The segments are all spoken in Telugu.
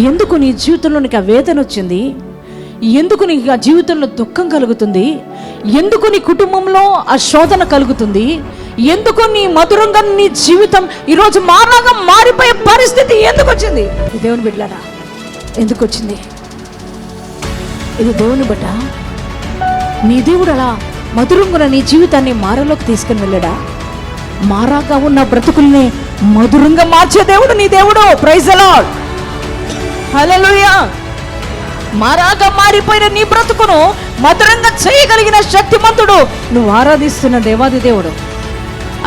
ఎందుకు నీ జీవితంలో నీకు ఆ వేదన వచ్చింది? ఎందుకు నీకు ఆ జీవితంలో దుఃఖం కలుగుతుంది? ఎందుకు నీ కుటుంబంలో ఆ శోధన కలుగుతుంది? ఎందుకు నీ మధురంగా నీ జీవితం ఈరోజు మారాగా మారిపోయే పరిస్థితి ఎందుకు వచ్చింది? దేవుని బిడ్డలారా, ఎందుకు వచ్చింది? ఇది దేవుని బట్ట. నీ దేవుడు అలా మధురంగా నీ జీవితాన్ని మారలోకి తీసుకుని వెళ్ళాడా? మారాగా ఉన్న బ్రతుకుల్ని మధురంగా మార్చే దేవుడు నీ దేవుడు. ప్రైజ్ ది లార్డ్, హల్లెలూయా. మారాగా మారిపోయిన నీ బ్రతుకును మధురంగా చేయగలిగిన శక్తిమంతుడు నువ్వు ఆరాధిస్తున్న దేవాది దేవుడు.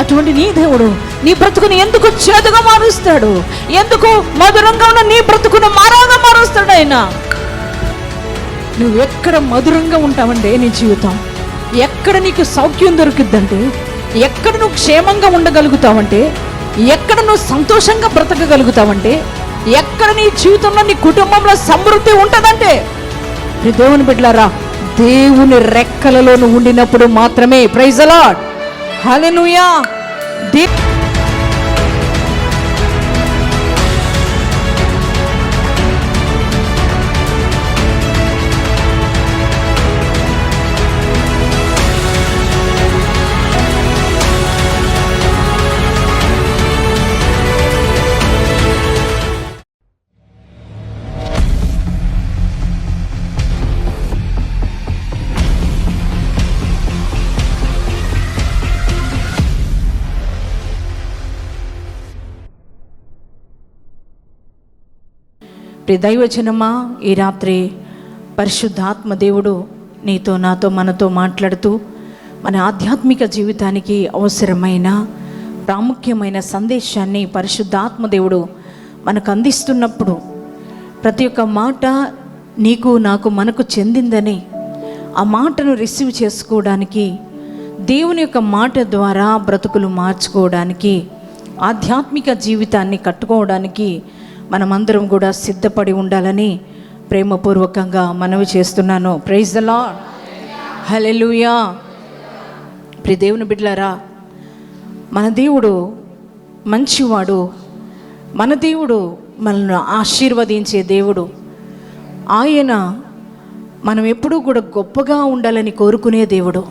అటువంటి నీ దేవుడు నీ బ్రతుకుని ఎందుకు చేదుగా మారుస్తాడు? ఎందుకు మధురంగా ఉన్న నీ బ్రతుకును మారాగా మారుస్తాడు ఆయన? నువ్వు ఎక్కడ మధురంగా ఉంటావంటే నీ జీవితం, ఎక్కడ నీకు సౌఖ్యం దొరుకుద్దంటే, ఎక్కడ నువ్వు క్షేమంగా ఉండగలుగుతావంటే, ఎక్కడ నువ్వు సంతోషంగా బ్రతకగలుగుతావంటే, ఎక్కడ నీ జీవితంలో నీ కుటుంబంలో సమృద్ధి ఉంటుందంటే, దేవుని బిడ్డలారా, దేవుని రెక్కలలో నువ్వు ఉండినప్పుడు మాత్రమే. ప్రైజ్ ది లార్డ్, హల్లెలూయా. దైవజనమా, ఈ రాత్రి పరిశుద్ధాత్మ దేవుడు నీతో నాతో మనతో మాట్లాడుతూ మన ఆధ్యాత్మిక జీవితానికి అవసరమైన ప్రాముఖ్యమైన సందేశాన్ని పరిశుద్ధాత్మ దేవుడు మనకు అందిస్తున్నప్పుడు ప్రతి ఒక్క మాట నీకు నాకు మనకు చెందిందని ఆ మాటను రిసీవ్ చేసుకోవడానికి, దేవుని యొక్క మాట ద్వారా బ్రతుకులు మార్చుకోవడానికి, ఆధ్యాత్మిక జీవితాన్ని కట్టుకోవడానికి మనమందరం కూడా సిద్ధపడి ఉండాలని ప్రేమపూర్వకంగా మనవి చేస్తున్నాను. ప్రైజ్ ది లార్డ్, హల్లెలూయా. ప్రియ దేవుని బిడ్డలారా, మన దేవుడు మంచివాడు. మన దేవుడు మనల్ని ఆశీర్వదించే దేవుడు. ఆయన మనం ఎప్పుడూ కూడా గొప్పగా ఉండాలని కోరుకునే దేవుడు.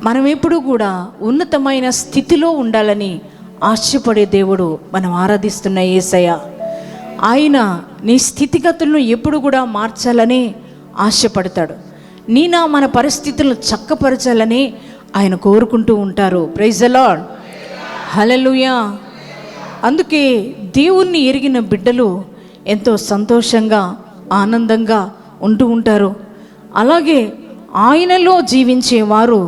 మనం ఎప్పుడూ కూడా ఉన్నతమైన స్థితిలో ఉండాలని ఆశపడే దేవుడు మనం ఆరాధిస్తున్న యేసయ్య. ఆయన నీ స్థితిగతులను ఎప్పుడు కూడా మార్చాలని ఆశపడతాడు. మన పరిస్థితులను చక్కపరచాలని ఆయన కోరుకుంటూ ఉంటారు. ప్రైజ్ ది లార్డ్, హల్లెలూయా. అందుకే దేవుణ్ణి ఎరిగిన బిడ్డలు ఎంతో సంతోషంగా ఆనందంగా ఉంటూ ఉంటారు. అలాగే ఆయనలో జీవించేవారు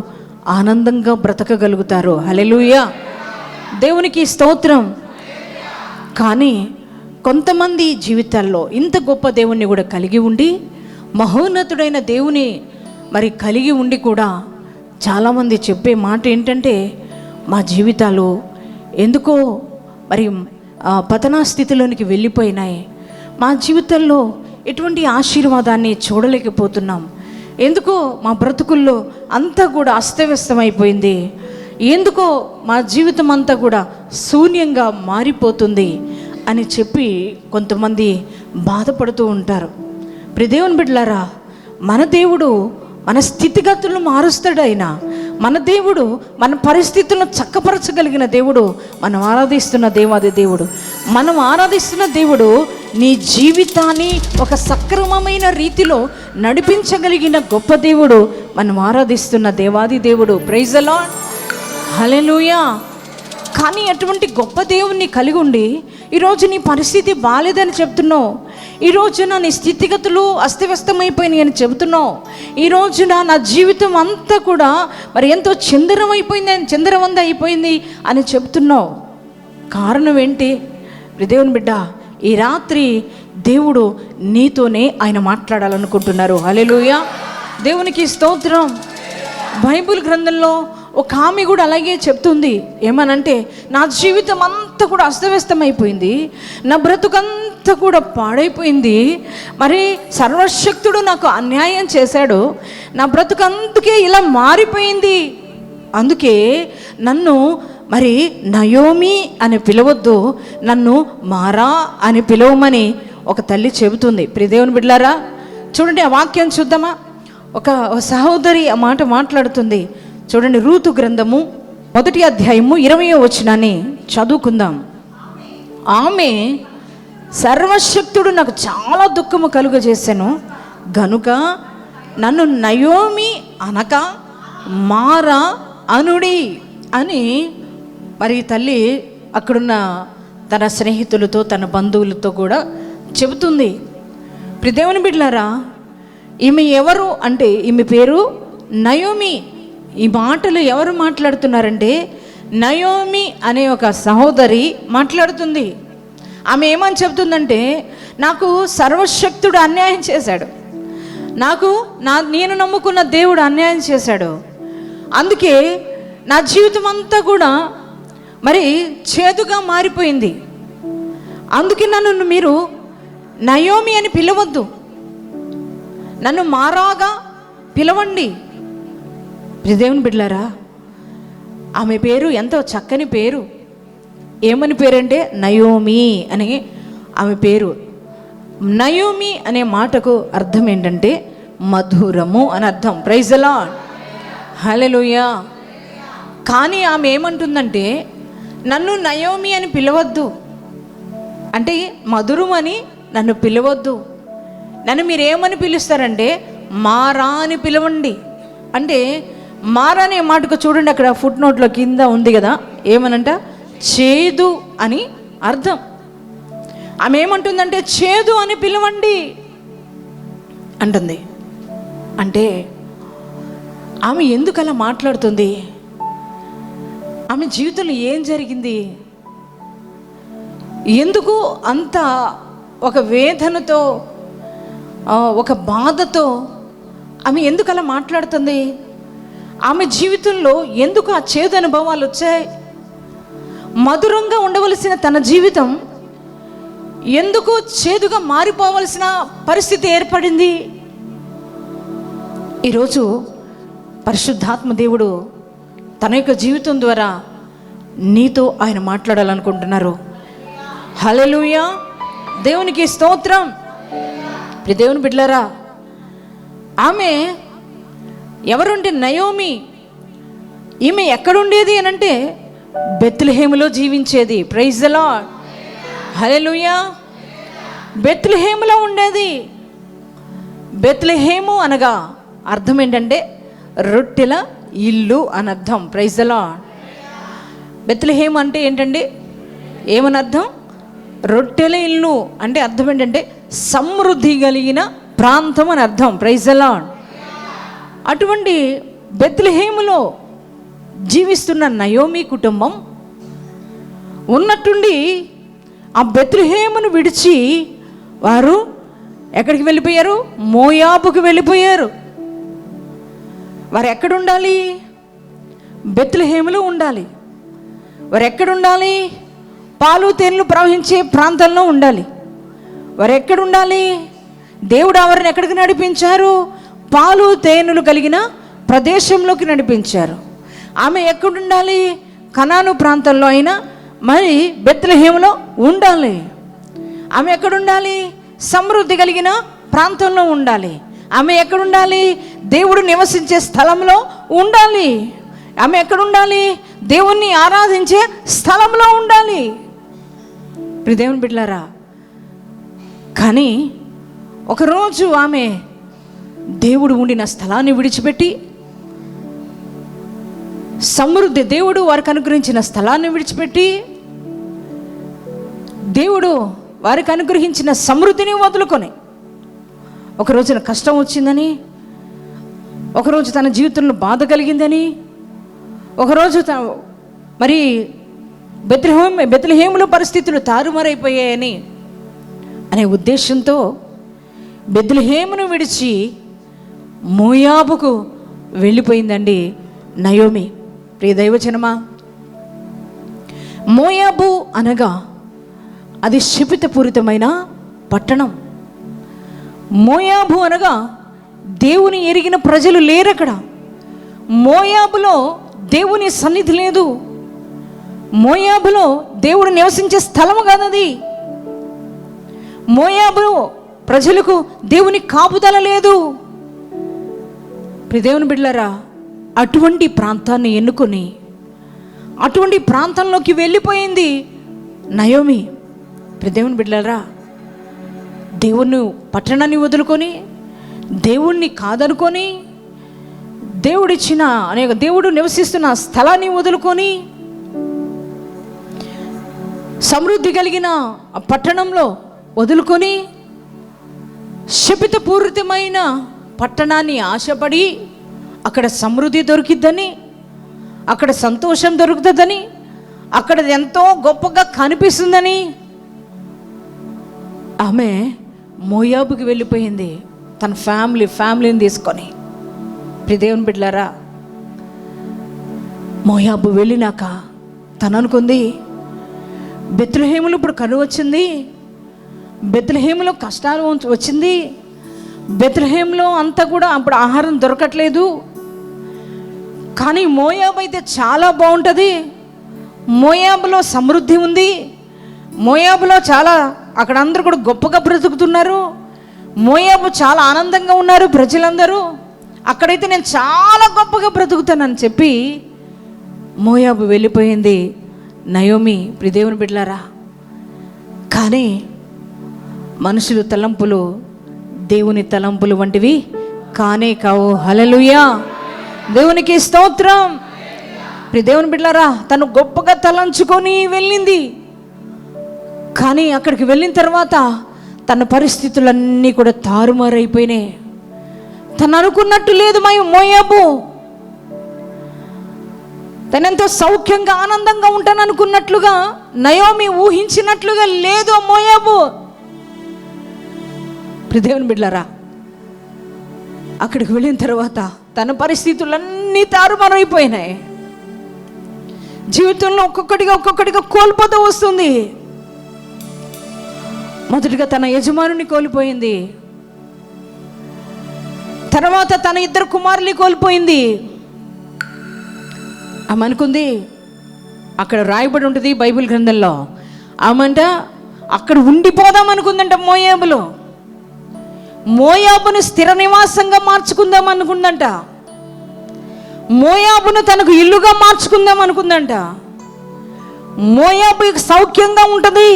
ఆనందంగా బ్రతకగలుగుతారు. హల్లెలూయా, దేవునికి స్తోత్రం. కానీ కొంతమంది జీవితాల్లో ఇంత గొప్ప దేవుణ్ణి కూడా కలిగి ఉండి, మహోన్నతుడైన దేవుని మరి కలిగి ఉండి కూడా చాలామంది చెప్పే మాట ఏంటంటే, మా జీవితాలు ఎందుకో మరి పతనా స్థితిలోనికి వెళ్ళిపోయినాయి, మా జీవితంలో ఎటువంటి ఆశీర్వాదాన్ని చూడలేకపోతున్నాం, ఎందుకో మా బ్రతుకుల్లో అంతా కూడా అస్తవ్యస్తమైపోయింది, ఎందుకో మా జీవితం అంతా కూడా శూన్యంగా మారిపోతుంది అని చెప్పి కొంతమంది బాధపడుతూ ఉంటారు. ప్రియ దేవుని బిడ్డలారా, మన దేవుడు మన స్థితిగతులను మారుస్తాడు. ఆయన మన దేవుడు మన పరిస్థితులను చక్కపరచగలిగిన దేవుడు. మనం ఆరాధిస్తున్న దేవాది దేవుడు. మనం ఆరాధిస్తున్న దేవుడు నీ జీవితాన్ని ఒక సక్రమమైన రీతిలో నడిపించగలిగిన గొప్ప దేవుడు. మనం ఆరాధిస్తున్న దేవాది దేవుడు. ప్రైజ్ ది లార్డ్, హల్లెలూయా. కానీ అటువంటి గొప్ప దేవుణ్ణి కలిగి ఉండి ఈరోజు నీ పరిస్థితి బాలేదని చెప్తున్నావు, ఈ రోజున నీ స్థితిగతులు అస్తవ్యస్తమైపోయినాయి అని చెబుతున్నావు, ఈ రోజున నా జీవితం అంతా కూడా మరి ఎంతో చందరవంద అయిపోయింది అని చెప్తున్నావు. కారణం ఏంటి? దేవుని బిడ్డ, ఈ రాత్రి దేవుడు నీతోనే ఆయన మాట్లాడాలనుకుంటున్నారు. హల్లెలూయా, దేవునికి స్తోత్రం. బైబిల్ గ్రంథంలో ఒక ఆమె కూడా అలాగే చెప్తుంది. ఏమనంటే, నా జీవితం అంతా కూడా అస్తవ్యస్తమైపోయింది, నా బ్రతుకంతా కూడా పాడైపోయింది, మరి సర్వశక్తుడు నాకు అన్యాయం చేశాడు, నా బ్రతుకందుకే ఇలా మారిపోయింది, అందుకే నన్ను మరి నయోమి అని పిలవద్దు, నన్ను మారా అని పిలవమని ఒక తల్లి చెబుతుంది. ప్రియ దేవుని బిడ్డలారా, చూడండి ఆ వాక్యం చూద్దామా. ఒక సహోదరి ఆ మాట మాట్లాడుతుంది. చూడండి, రూతు గ్రంథము 1వ అధ్యాయము 20వ వచనాన్ని చదువుకుందాం. ఆమె, సర్వశక్తుడు నాకు చాలా దుఃఖము కలుగజేశాను గనుక నన్ను నయోమి అనక మారా అనుడి అని మరి తల్లి అక్కడున్న తన స్నేహితులతో తన బంధువులతో కూడా చెబుతుంది. ప్రియ దేవుని బిడ్డలారా, ఈమె ఎవరు అంటే ఈమె పేరు నయోమి. ఈ మాటలు ఎవరు మాట్లాడుతున్నారంటే నయోమి అనే ఒక సహోదరి మాట్లాడుతుంది. ఆమె ఏమని చెబుతుందంటే, నాకు సర్వశక్తుడు అన్యాయం చేశాడు, నేను నమ్ముకున్న దేవుడు అన్యాయం చేశాడు, అందుకే నా జీవితం అంతా కూడా మరి చేదుగా మారిపోయింది. అందుకే నన్ను మీరు నయోమి అని పిలవద్దు, నన్ను మారాగా పిలవండి. దేవుని బిడ్డలారా, ఆమె పేరు ఎంతో చక్కని పేరు. ఏమని పేరంటే నయోమి అని ఆమె పేరు. నయోమి అనే మాటకు అర్థం ఏంటంటే మధురము అని అర్థం. ప్రైజ్ ది లార్డ్, హల్లెలూయా. కానీ ఆమె ఏమంటుందంటే, నన్ను నయోమి అని పిలవద్దు, అంటే మధురం అని నన్ను పిలవద్దు, నన్ను మీరేమని పిలుస్తారంటే మారా అని పిలవండి. అంటే మారా అనే మాటకు చూడండి, అక్కడ ఫుట్ నోట్లో కింద ఉంది కదా, ఏమనంట చేదు అని అర్థం. ఆమె ఏమంటుందంటే చేదు అని పిలవండి అంటుంది. అంటే ఆమె ఎందుకు అలా మాట్లాడుతుంది? ఆమె జీవితంలో ఏం జరిగింది? ఎందుకు అంత ఒక వేదనతో ఒక బాధతో ఆమె ఎందుకు అలా మాట్లాడుతుంది? ఆమె జీవితంలో ఎందుకు ఆ చేదు అనుభవాలు వచ్చాయి? మధురంగా ఉండవలసిన తన జీవితం ఎందుకు చేదుగా మారిపోవలసిన పరిస్థితి ఏర్పడింది? ఈరోజు పరిశుద్ధాత్మ దేవుడు తన యొక్క జీవితం ద్వారా నీతో ఆయన మాట్లాడాలనుకుంటున్నారు. హల్లెలూయా, దేవునికి స్తోత్రం. ప్రియ దేవుని బిడ్డలారా, ఆమె ఎవరుంటే నయోమి, ఈమె ఎక్కడుండేది అని అంటే బెత్లెహేములో జీవించేది. ప్రైజ్ ది లార్డ్, హల్లెలూయా. బెత్లెహేములో ఉండేది. బెత్లెహేము అనగా అర్థం ఏంటంటే రొట్టెల ఇల్లు అని అర్థం. Praise the lord. బెత్లెహేము అంటే ఏంటండి, ఏమని అర్థం? రొట్టెల ఇల్లు అంటే అర్థం ఏంటంటే సమృద్ధి కలిగిన ప్రాంతం అని అర్థం. Praise the lord. అటువంటి బెత్లెహేములో జీవిస్తున్న నయోమి కుటుంబం ఉన్నట్టుండి ఆ బెత్లెహేమును విడిచి వారు ఎక్కడికి వెళ్ళిపోయారు? మోయాబుకు వెళ్ళిపోయారు. వారు ఎక్కడ ఉండాలి? బెత్లెహేములో ఉండాలి. వారు ఎక్కడ ఉండాలి? పాలు తేనెలు ప్రవహించే ప్రాంతంలో ఉండాలి. వారు ఎక్కడ ఉండాలి? దేవుడు వారిని ఎక్కడికి నడిపించారు? పాలు తేనెలు కలిగిన ప్రదేశంలోకి నడిపించారు. ఆమె ఎక్కడుండాలి? కనాను ప్రాంతంలో అయినా మరి బెత్లెహేములో ఉండాలి. ఆమె ఎక్కడుండాలి? సమృద్ధి కలిగిన ప్రాంతంలో ఉండాలి. ఆమె ఎక్కడుండాలి? దేవుడు నివసించే స్థలంలో ఉండాలి. ఆమె ఎక్కడుండాలి? దేవుణ్ణి ఆరాధించే స్థలంలో ఉండాలి. ప్రియ దేవుని బిడ్డలారా, కానీ ఒకరోజు ఆమె దేవుడు ఉండిన స్థలాన్ని విడిచిపెట్టి, సమృద్ధి దేవుడు వారికి అనుగ్రహించిన స్థలాన్ని విడిచిపెట్టి, దేవుడు వారికి అనుగ్రహించిన సమృద్ధిని వదులుకొని, ఒకరోజున కష్టం వచ్చిందని, ఒకరోజు తన జీవితంలో బాధ కలిగిందని, ఒకరోజు మరి బెత్లెహేములో పరిస్థితులు తారుమారైపోయాయని అనే ఉద్దేశంతో బెత్లెహేమును విడిచి మోయాబుకు వెళ్ళిపోయిందండి నయోమి. ప్రియ దైవజనమా, మోయాబు అనగా అది శపితపూరితమైన పట్టణం. మోయాబు అనగా దేవుని ఎరిగిన ప్రజలు లేరక్కడ. మోయాబులో దేవుని సన్నిధి లేదు. మోయాబులో దేవుడు నివసించే స్థలము కాదది. మోయాబు ప్రజలకు దేవుని కాపుదల లేదు. దేవుని బిడ్డలారా, అటువంటి ప్రాంతాన్ని ఎన్నుకొని అటువంటి ప్రాంతంలోకి వెళ్ళిపోయింది నయోమి. దేవుని బిడ్డలారా, దేవుని పట్టణాన్ని వదులుకొని, దేవుణ్ణి కాదనుకొని, దేవుడిచ్చిన దేవుడు నివసిస్తున్న స్థలాన్ని వదులుకొని, సమృద్ధి కలిగిన ఆ పట్టణంలో వదులుకొని, శపితపూరితమైన పట్టణాన్ని ఆశపడి అక్కడ సమృద్ధి దొరికిద్దని, అక్కడ సంతోషం దొరుకుతుందని, అక్కడ ఎంతో గొప్పగా కనిపిస్తుందని ఆమె మోయాబుకి వెళ్ళిపోయింది తన ఫ్యామిలీని తీసుకొని. దేవుని బిడ్డలారా, మోయాబు వెళ్ళినాక తను అనుకుంది, బెత్లెహేములో ఇప్పుడు కరువు వచ్చింది, బెత్లెహేములో కష్టాలు వచ్చింది, బెత్లెహేములో అంతా కూడా అప్పుడు ఆహారం దొరకట్లేదు, కానీ మోయాబు అయితే చాలా బాగుంటుంది, మోయాబులో సమృద్ధి ఉంది, మోయాబులో చాలా అక్కడ అందరూ కూడా గొప్పగా బ్రతుకుతున్నారు, మోయాబు చాలా ఆనందంగా ఉన్నారు ప్రజలందరూ, అక్కడైతే నేను చాలా గొప్పగా బ్రతుకుతానని చెప్పి మోయాబు వెళ్ళిపోయింది నయోమి. దేవుని బిడ్డలారా, కానీ మనుషుల తలంపులు దేవుని తలంపులు వంటివి కానే కావు. హల్లెలూయా, దేవునికి స్తోత్రం. దేవుని బిడ్డలారా, తను గొప్పగా తలంచుకొని వెళ్ళింది, కానీ అక్కడికి వెళ్ళిన తర్వాత తన పరిస్థితులన్నీ కూడా తారుమారైపోయినాయి. తను అనుకున్నట్టు లేదు మోయాబు. తనెంతో సౌఖ్యంగా ఆనందంగా ఉంటాను అనుకున్నట్లుగా, నయోమి ఊహించినట్లుగా లేదు మోయాబు. దేవుని బిడ్డలారా, అక్కడికి వెళ్ళిన తర్వాత తన పరిస్థితులన్నీ తారుమారైపోయినాయి. జీవితంలో ఒక్కొక్కటిగా కోల్పోతూ వస్తుంది. మొదటిగా తన యజమానుని కోల్పోయింది, తర్వాత తన 2 కుమారుల్ని కోల్పోయింది. ఆమె అనుకుంది, అక్కడ రాయబడి ఉంటుంది బైబిల్ గ్రంథంలో, ఆమెంట అక్కడ ఉండిపోదాం అనుకుందంట మోయాబులో. మోయాబును స్థిర నివాసంగా మార్చుకుందాం అనుకుందంట, మోయాబును తనకు ఇల్లుగా మార్చుకుందాం అనుకుందంట. మోయాబు సౌఖ్యంగా ఉంటుంది,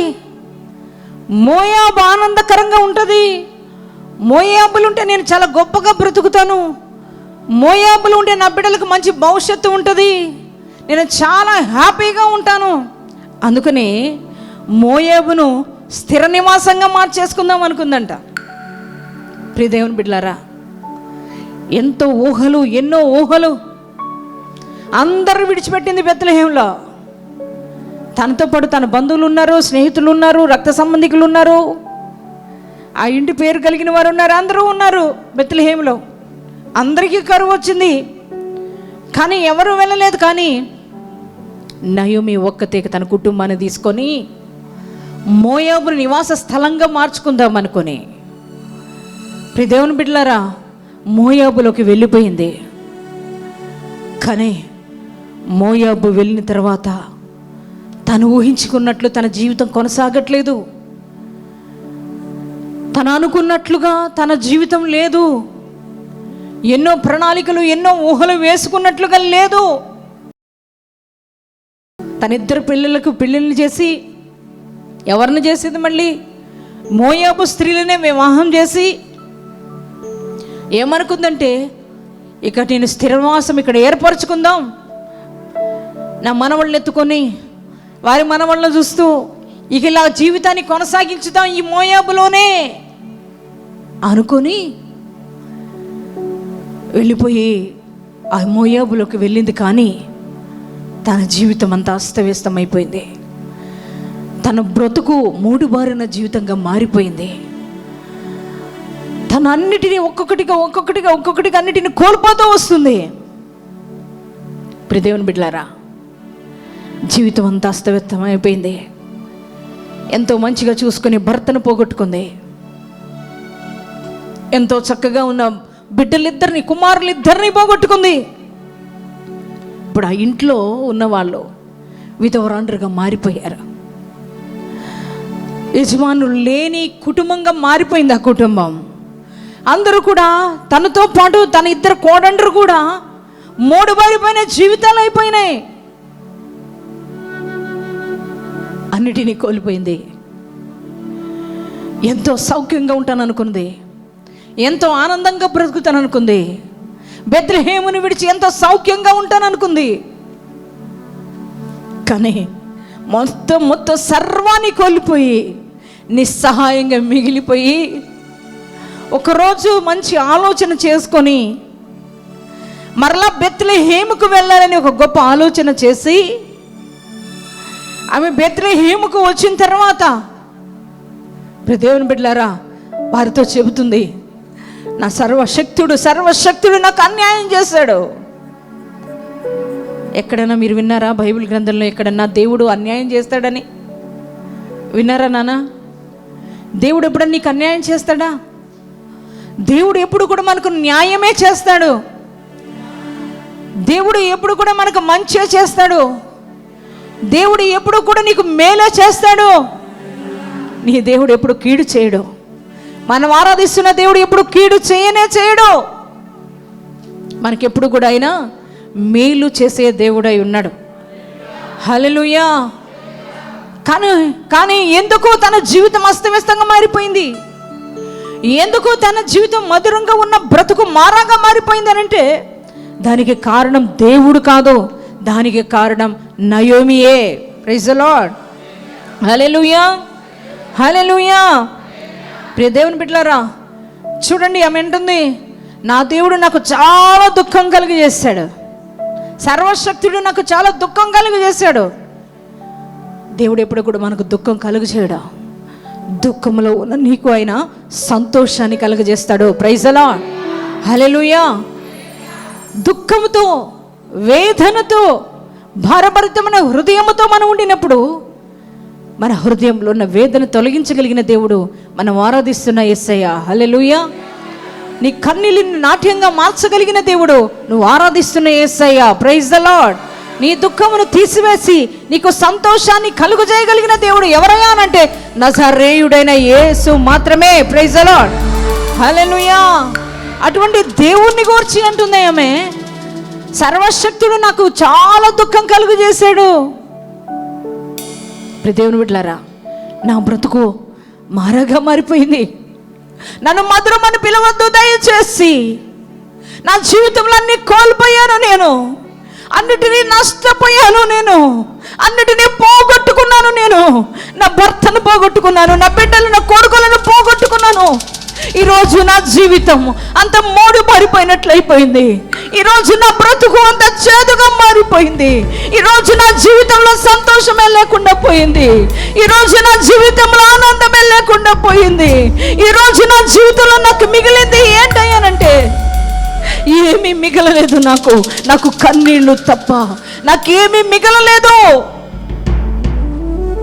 మోయాబు ఆనందకరంగా ఉంటుంది, మోయాబులు ఉంటే నేను చాలా గొప్పగా బ్రతుకుతాను, మోయాబులు ఉంటే నా బిడ్డలకు మంచి భవిష్యత్తు ఉంటుంది, నేను చాలా హ్యాపీగా ఉంటాను, అందుకని మోయాబును స్థిర నివాసంగా మార్చేసుకుందాం అనుకుందంట. దేవుని బిడ్డలారా, ఎన్నో ఊహలు అందరూ విడిచిపెట్టింది బెత్లెహేంలో. తనతో పాటు తన బంధువులు ఉన్నారు, స్నేహితులు ఉన్నారు, రక్త సంబంధికులు ఉన్నారు, ఆ ఇంటి పేరు కలిగిన వారు ఉన్నారు, అందరూ ఉన్నారు బెత్లెహేంలో. అందరికీ కరువు వచ్చింది, కానీ ఎవరు వెళ్ళలేదు. కానీ నయోమి ఒక్కతే తన కుటుంబాన్ని తీసుకొని మోయాబు నివాస స్థలంగా మార్చుకుందాం అనుకొని, దేవుని బిడ్డలారా, మోయాబులోకి వెళ్ళిపోయింది. కానీ మోయాబు వెళ్ళిన తర్వాత తను ఊహించుకున్నట్లు తన జీవితం కొనసాగట్లేదు, తను అనుకున్నట్లుగా తన జీవితం లేదు, ఎన్నో ప్రణాళికలు ఎన్నో ఊహలు వేసుకున్నట్లుగా లేదు. తన 2 పిల్లలకు పెళ్ళిళ్ళు చేసి, ఎవరిని చేసేది మళ్ళీ మోయాబు స్త్రీలనే వివాహం చేసి ఏమనుకుందంటే, ఇక నేను స్థిరవాసం ఇక్కడ ఏర్పరచుకుందాం, నా మనవళ్ళని ఎత్తుకొని వారి మనవళ్ళను చూస్తూ ఇక ఇలా జీవితాన్ని కొనసాగించుదాం ఈ మోయాబులోనే అనుకొని వెళ్ళిపోయి ఆ మోయాబులోకి వెళ్ళింది. కానీ తన జీవితం అంతా అస్తవ్యస్తమైపోయింది, తన బ్రతుకు మూడుబారిన జీవితంగా మారిపోయింది. తన అన్నిటినీ ఒక్కొక్కటిగా అన్నిటిని కోల్పోతూ వస్తుంది. దేవుని బిడ్డలారా, జీవితం అంతా అస్తవ్యస్తమైపోయింది. ఎంతో మంచిగా చూసుకొని భర్తను పోగొట్టుకుంది, ఎంతో చక్కగా ఉన్న బిడ్డలిద్దరిని, కుమారులిద్దరిని పోగొట్టుకుంది. ఇప్పుడు ఆ ఇంట్లో ఉన్నవాళ్ళు విధవరాండ్రుగా మారిపోయారు. యజమానులు లేని కుటుంబంగా మారిపోయింది ఆ కుటుంబం. అందరూ కూడా తనతో పాటు తన ఇద్దరు కోడండ్రు కూడా మూడుబారిపోయిన జీవితాలు అయిపోయినాయి. అన్నిటినీ కోల్పోయింది. ఎంతో సౌఖ్యంగా ఉంటాననుకుంది, ఎంతో ఆనందంగా బ్రతుకుతాననుకుంది, బెత్లెహేమును విడిచి ఎంతో సౌఖ్యంగా ఉంటాననుకుంది. కానీ మొత్తం సర్వాన్ని కోల్పోయి నిస్సహాయంగా మిగిలిపోయి ఒకరోజు మంచి ఆలోచన చేసుకొని మరలా బెత్లెహేముకు వెళ్ళాలని ఒక గొప్ప ఆలోచన చేసి ఆమె బెత్లెహేముకు వచ్చిన తర్వాత దేవుని బిడ్డలారా వారితో చెబుతుంది, నా సర్వశక్తుడు నాకు అన్యాయం చేశాడు. ఎక్కడైనా మీరు విన్నారా బైబిల్ గ్రంథంలో ఎక్కడన్నా దేవుడు అన్యాయం చేస్తాడని విన్నారా నాన్న? దేవుడు ఎప్పుడన్నా నీకు అన్యాయం చేస్తాడా? దేవుడు ఎప్పుడు కూడా మనకు న్యాయమే చేస్తాడు. దేవుడు ఎప్పుడు కూడా మనకు మంచి చేస్తాడు. దేవుడు ఎప్పుడు కూడా నీకు మేలే చేస్తాడు. నీ దేవుడు ఎప్పుడు కీడు చేయడు. మనం ఆరాధిస్తున్న దేవుడు ఎప్పుడు కీడు చేయడు. మనకెప్పుడు కూడా ఆయన మేలు చేసే దేవుడై ఉన్నాడు. హల్లెలూయా. కానీ ఎందుకు తన జీవితం అస్తవ్యస్తంగా మారిపోయింది? ఎందుకు తన జీవితం మధురంగా ఉన్న బ్రతుకు మారాగా మారిపోయింది అని అంటే దానికి కారణం దేవుడు కాదు, దానికి కారణం నయోమియే. Praise the lord. Hallelujah, hallelujah. ప్రియ దేవుని బిడ్డలారా చూడండి, ఆమె అంటుంది, నా దేవుడు నాకు చాలా దుఃఖం కలిగజేశాడు, సర్వశక్తుడు నాకు చాలా దుఃఖం కలుగజేశాడు. దేవుడు ఎప్పుడు కూడా మనకు దుఃఖం కలుగజేయడు. దుఃఖంలో ఉన్న నీకు ఆయన సంతోషాన్ని కలుగజేస్తాడు. Praise the lord. హల్లెలూయా. దుఃఖంతో, వేదనతో, భారభరితమైన హృదయంతో మనం ఉండినప్పుడు మన హృదయంలో ఉన్న వేదన తొలగించగలిగిన దేవుడు మనం ఆరాధిస్తున్న యేసయ్య. హల్లెలూయా. నీ కన్నీళ్ళని నాట్యంగా మార్చగలిగిన దేవుడు నువ్వు ఆరాధిస్తున్న యేసయ్య. Praise the lord. నీ దుఃఖమును తీసివేసి నీకు సంతోషాన్ని కలుగజేయగలిగిన దేవుడు ఎవరయ్యా అంటే నజరేయుడైన యేసు మాత్రమే. Praise the lord. హల్లెలూయా. అటువంటి దేవుణ్ణి గూర్చి అంటుంది ఆమె, సర్వశక్తుడు నాకు చాలా దుఃఖం కలుగజేశాడు. దేవుని బిడ్డలారా, నా బ్రతుకు మారగా మారిపోయింది. నన్ను మధురమని పిలవద్దు దయచేసి. నా జీవితంలో అన్ని కోల్పోయాను, నేను అన్నిటినీ నష్టపోయాను, నేను అన్నిటినీ పోగొట్టుకున్నాను. నేను నా భర్తను పోగొట్టుకున్నాను, నా బిడ్డలు, నా కొడుకులను పోగొట్టుకున్నాను. ఈరోజు నా జీవితం అంత మూడు మారిపోయినట్లయిపోయింది. ఈరోజు నా బ్రతుకు అంత చేదుగా మారిపోయింది. ఈరోజు నా జీవితంలో సంతోషమే లేకుండా పోయింది. ఈరోజు నా జీవితంలో ఆనందమే లేకుండా పోయింది. ఈరోజు నా జీవితంలో నాకు మిగిలింది ఏంటయ్యానంటే ఏమీ మిగలలేదు. నాకు కన్నీళ్లు తప్ప నాకేమీ మిగలలేదు.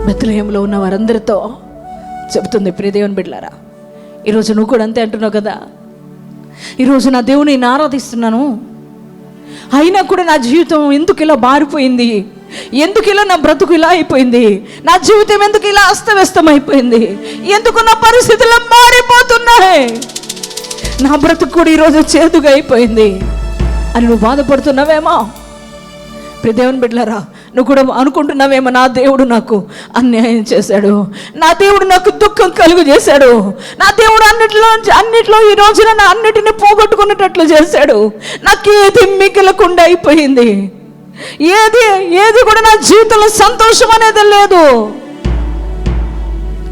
బెత్లెహేములో ఉన్న వారందరితో చెబుతుంది, ప్రియ దేవుని బిడ్డలారా, ఈరోజు నువ్వు కూడా అంతే అంటున్నావు కదా. ఈరోజు నా దేవుని నేను ఆరాధిస్తున్నాను, అయినా కూడా నా జీవితం ఎందుకు ఇలా మారిపోయింది, ఎందుకు ఇలా నా బ్రతుకు ఇలా అయిపోయింది, నా జీవితం ఎందుకు ఇలా అస్తవ్యస్తం అయిపోయింది, ఎందుకు నా పరిస్థితులు మారిపోతున్నాయి, నా బ్రతుకు కూడా ఈరోజు చేదుగా అయిపోయింది అని నువ్వు బాధపడుతున్నావేమో. ప్రియ దేవుని బిడ్డలారా, నువ్వు కూడా అనుకుంటున్నావేమో, నా దేవుడు నాకు అన్యాయం చేశాడు, నా దేవుడు నాకు దుఃఖం కలుగు చేశాడు, నా దేవుడు అన్నిట్లో ఈ రోజున నా అన్నిటిని పోగొట్టుకునేటట్లు చేశాడు, నాకు ఏది మిగలకుండా అయిపోయింది, ఏది కూడా నా జీవితంలో సంతోషం అనేది లేదు.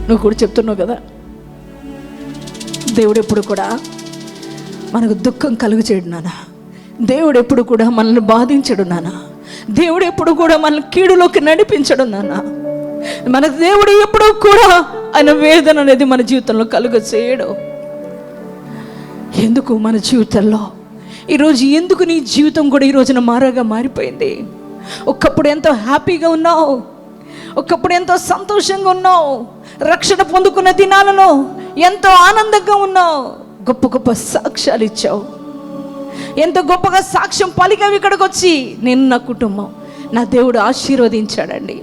నువ్వు కూడా చెప్తున్నావు కదా, దేవుడు ఎప్పుడు కూడా మనకు దుఃఖం కలుగు చేయడు నాన్న. దేవుడు ఎప్పుడు కూడా మనల్ని బాధించడు నాన్న. దేవుడు ఎప్పుడు కూడా మనల్ని కీడులోకి నడిపించడు నాన్న. మన దేవుడు ఎప్పుడు కూడా ఆయన వేదన అనేది మన జీవితంలో కలుగ చేయడు. ఎందుకు మన జీవితంలో ఈరోజు ఎందుకు నీ జీవితం కూడా ఈ రోజున మారగా మారిపోయింది? ఒకప్పుడు ఎంతో హ్యాపీగా ఉన్నావు, ఒకప్పుడు ఎంతో సంతోషంగా ఉన్నావు, రక్షణ పొందుకున్న దినాలలో ఎంతో ఆనందంగా ఉన్నావు, గొప్ప గొప్ప సాక్ష్యాలు ఇచ్చావు, ఎంతో గొప్పగా సాక్ష్యం పలికావు. ఇక్కడికి వచ్చి నేను, నా కుటుంబం, నా దేవుడు ఆశీర్వదించాడండి,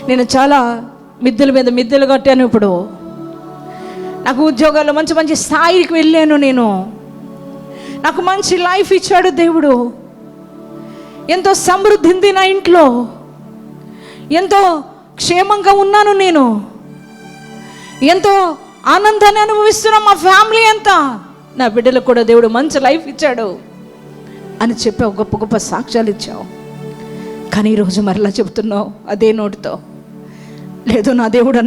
నేను చాలా మిద్దెల మీద మిద్దెలు కట్టాను. ఇప్పుడు నాకు ఉద్యోగాల్లో మంచి మంచి స్థాయికి వెళ్ళాను. నేను నాకు మంచి లైఫ్ ఇచ్చాడు దేవుడు. ఎంతో సమృద్ధి ఉంది నా ఇంట్లో, ఎంతో క్షేమంగా ఉన్నాను. నేను ఎంతో ఆనందాన్ని అనుభవిస్తున్నా. మా ఫ్యామిలీ అంతా, నా బిడ్డలకు కూడా దేవుడు మంచి లైఫ్ ఇచ్చాడు అని చెప్పావు, గొప్ప గొప్ప సాక్ష్యాలు ఇచ్చావు. కానీ ఈరోజు మరలా చెబుతున్నావు అదే నోటితో, లేదు నా దేవుడు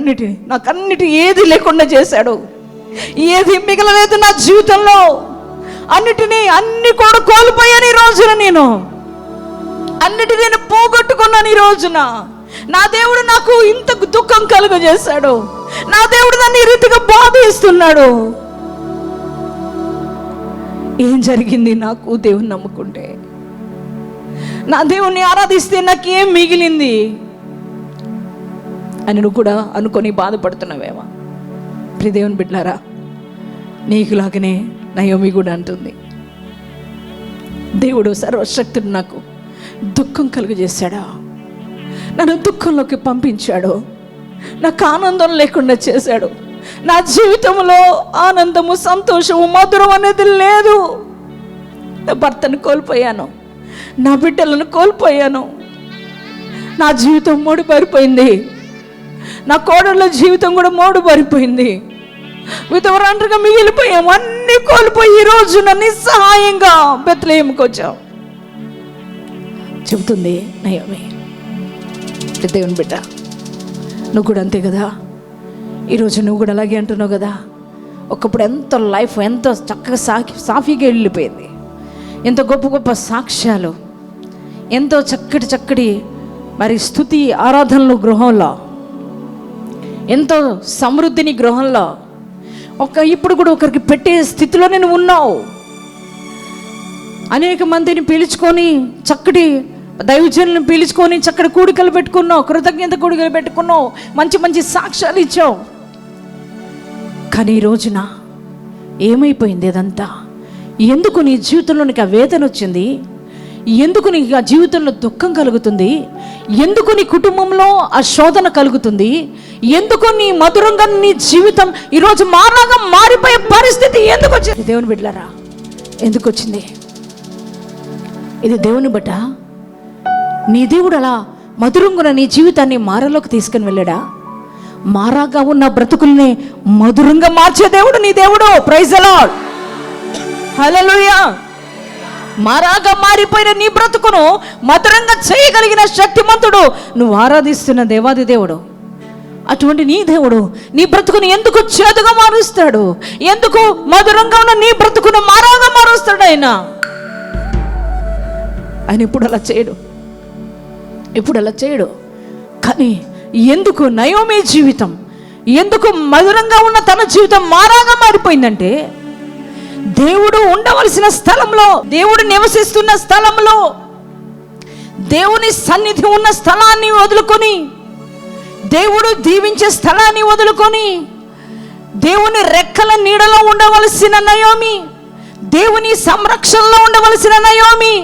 నాకన్నిటి ఏది లేకుండా చేశాడు, ఏది మిగలలేదు నా జీవితంలో, అన్ని కూడా కోల్పోయాను. ఈ రోజున నేను అన్నిటిని నేను పోగొట్టుకున్నాను. ఈ రోజున నా దేవుడు నాకు ఇంత దుఃఖం కలుగజేశాడు, నా దేవుడు నన్ను ఈ రీతిగా బాధిస్తున్నాడు. ఏం జరిగింది నాకు? దేవుని నమ్ముకుంటే, నా దేవుణ్ణి ఆరాధిస్తే నాకేం మిగిలింది అని నువ్వు కూడా అనుకొని బాధపడుతున్నావేమో. ప్రియ దేవుని బిడ్డలారా, నీకులాగనే నయోమి కూడా అంటుంది, దేవుడు సర్వశక్తుడు నాకు దుఃఖం కలుగజేశాడా, నన్ను దుఃఖంలోకి పంపించాడు, నాకు ఆనందం లేకుండా చేశాడు. నా జీవితంలో ఆనందము, సంతోషము, మధురం అనేది లేదు. నా భర్తను కోల్పోయాను, నా బిడ్డలను కోల్పోయాను, నా జీవితం మోడుబారిపోయింది, నా కోడళ్ళ జీవితం కూడా మోడుబారిపోయింది, విధవరాండ్రుగా మిగిలిపోయాము. అన్నీ కోల్పోయి ఈ రోజున నిస్సహాయంగా బెత్లెహేముకు వచ్చాం చెబుతుంది నయోమి. దేవుని బిడ్డ, నువ్వు కూడా అంతే కదా. ఈరోజు నువ్వు కూడా అలాగే అంటున్నావు కదా. ఒకప్పుడు ఎంతో లైఫ్ ఎంతో చక్కగా సాఫీగా వెళ్ళిపోయింది, ఎంతో గొప్ప గొప్ప సాక్ష్యాలు, ఎంతో చక్కటి మరి స్తుతి ఆరాధనలు గృహంలో, ఎంతో సమృద్ధిని గృహంలో, ఇప్పుడు కూడా ఒకరికి పెట్టే స్థితిలోనే నువ్వు ఉన్నావు. అనేక మందిని పిలుచుకొని, చక్కటి దైవజనులను పిలుచుకొని చక్కటి కూడికలు పెట్టుకున్నావు, కృతజ్ఞత కూడికలు పెట్టుకున్నావు, మంచి మంచి సాక్ష్యాలు ఇచ్చావు. కానీ ఈ రోజున ఏమైపోయింది అదంతా? ఎందుకు నీ జీవితంలో నీకు ఆ వేదన వచ్చింది? ఎందుకు నీకు ఆ జీవితంలో దుఃఖం కలుగుతుంది? ఎందుకు నీ కుటుంబంలో ఆ శోధన కలుగుతుంది? ఎందుకు నీ మధురంగా నీ జీవితం ఈరోజు మారాగా మారిపోయే పరిస్థితి ఎందుకు వచ్చింది? దేవుని బిడ్డలారా, ఎందుకు వచ్చింది? ఇది దేవుని బట్ట. నీ దేవుడు అలా మధురంగా నీ జీవితాన్ని మారలోకి తీసుకుని వెళ్ళాడా? మారాగా ఉన్న బ్రతుకుల్ని మధురంగా మార్చే దేవుడు నీ దేవుడు. ప్రైజ్ ది లార్డ్, హల్లెలూయా. మారాగా మారిపోయిన నీ బ్రతుకును మధురంగా చేయగలిగిన శక్తిమంతుడు నువ్వు ఆరాధిస్తున్న దేవాది దేవుడు. అటువంటి నీ దేవుడు నీ బ్రతుకును ఎందుకు చేదుగా మారుస్తాడు? ఎందుకు మధురంగా ఉన్న నీ బ్రతుకును మారాగా మారుస్తాడు? ఆయన ఇప్పుడు అలా చేయడు, ఇప్పుడు అలా చేయడు. కానీ ఎందుకు నయోమి జీవితం, ఎందుకు మధురంగా ఉన్న తన జీవితం మారాగా మారిపోయిందంటే, దేవుడు ఉండవలసిన స్థలంలో, దేవుడు నివసిస్తున్న స్థలంలో, దేవుని సన్నిధి ఉన్న స్థలాన్ని వదులుకొని, దేవుడు దీవించే స్థలాన్ని వదులుకొని, దేవుని రెక్కల నీడలో ఉండవలసిన నయోమి, దేవుని సంరక్షణలో ఉండవలసిన నయోమి,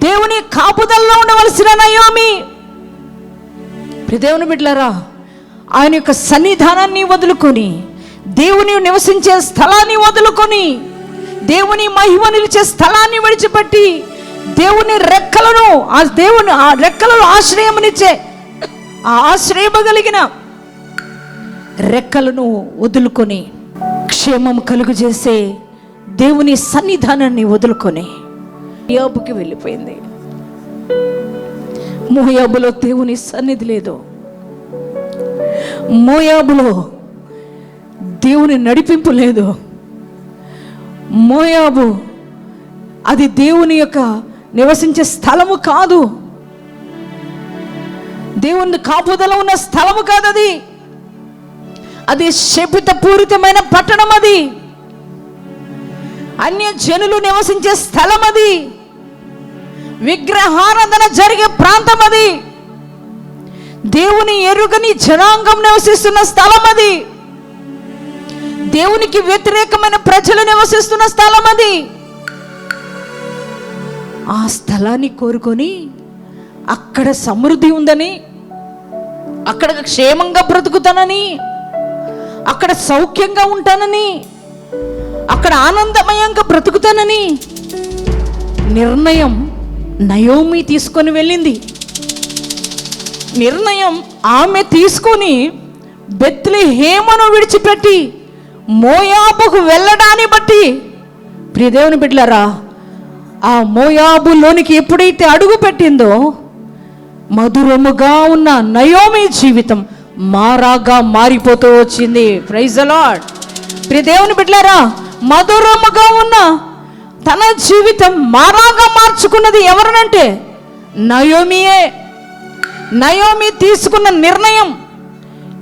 దేవుని కాపుదల్లో ఉండవలసిన నయోమి, దేవుని బిడ్డలారా, ఆయన యొక్క సన్నిధానాన్ని వదులుకొని, దేవుని నివసించే స్థలాన్ని వదులుకొని, దేవుని మహిమ నిలిచే స్థలాన్ని విడిచిపెట్టి, దేవుని రెక్కలను, ఆ రెక్కలను ఆశ్రయమునిచ్చే, ఆ ఆశ్రయమగలిగిన రెక్కలను వదులుకొని, క్షేమం కలుగు చేసే దేవుని సన్నిధానాన్ని వదులుకొని మోయాబుకి వెళ్ళిపోయింది. మోయాబులో దేవుని సన్నిధి లేదు, మోయాబులో దేవుని నడిపింపు లేదు. మోయాబు అది దేవుని యొక్క నివసించే స్థలము కాదు, దేవుని కాపుదల ఉన్న స్థలము కాదు. అది శపితపూరితమైన పట్టణం, అది అన్య జనులు నివసించే స్థలం, అది విగ్రహారాధన జరిగే ప్రాంతం, అది దేవుని ఎరుగని జనాంగం నివసిస్తున్న స్థలం, అది దేవునికి వ్యతిరేకమైన ప్రజలు నివసిస్తున్న స్థలం, అది. ఆ స్థలాన్ని కోరుకొని, అక్కడ సమృద్ధి ఉందని, అక్కడ క్షేమంగా బ్రతుకుతానని, అక్కడ సౌఖ్యంగా ఉంటానని, అక్కడ ఆనందమయంగా బ్రతుకుతానని నిర్ణయం నయోమి తీసుకొని వెళ్ళింది. నిర్ణయం ఆమె తీసుకొని బెత్లెహేమును విడిచిపెట్టి మోయాబుకు వెళ్ళడాన్ని బట్టి, ప్రియ దేవుని బిడ్డలారా, ఆ మోయాబులోనికి ఎప్పుడైతే అడుగు పెట్టిందో మధురముగా ఉన్న నయోమి జీవితం మారాగా మారిపోతూ వచ్చింది. Praise the lord. ప్రియ దేవుని బిడ్డలారా, మధురముగా ఉన్న తన జీవితం మారాగా మార్చుకున్నది ఎవరనంటే నయోమియే. నయోమి తీసుకున్న నిర్ణయం,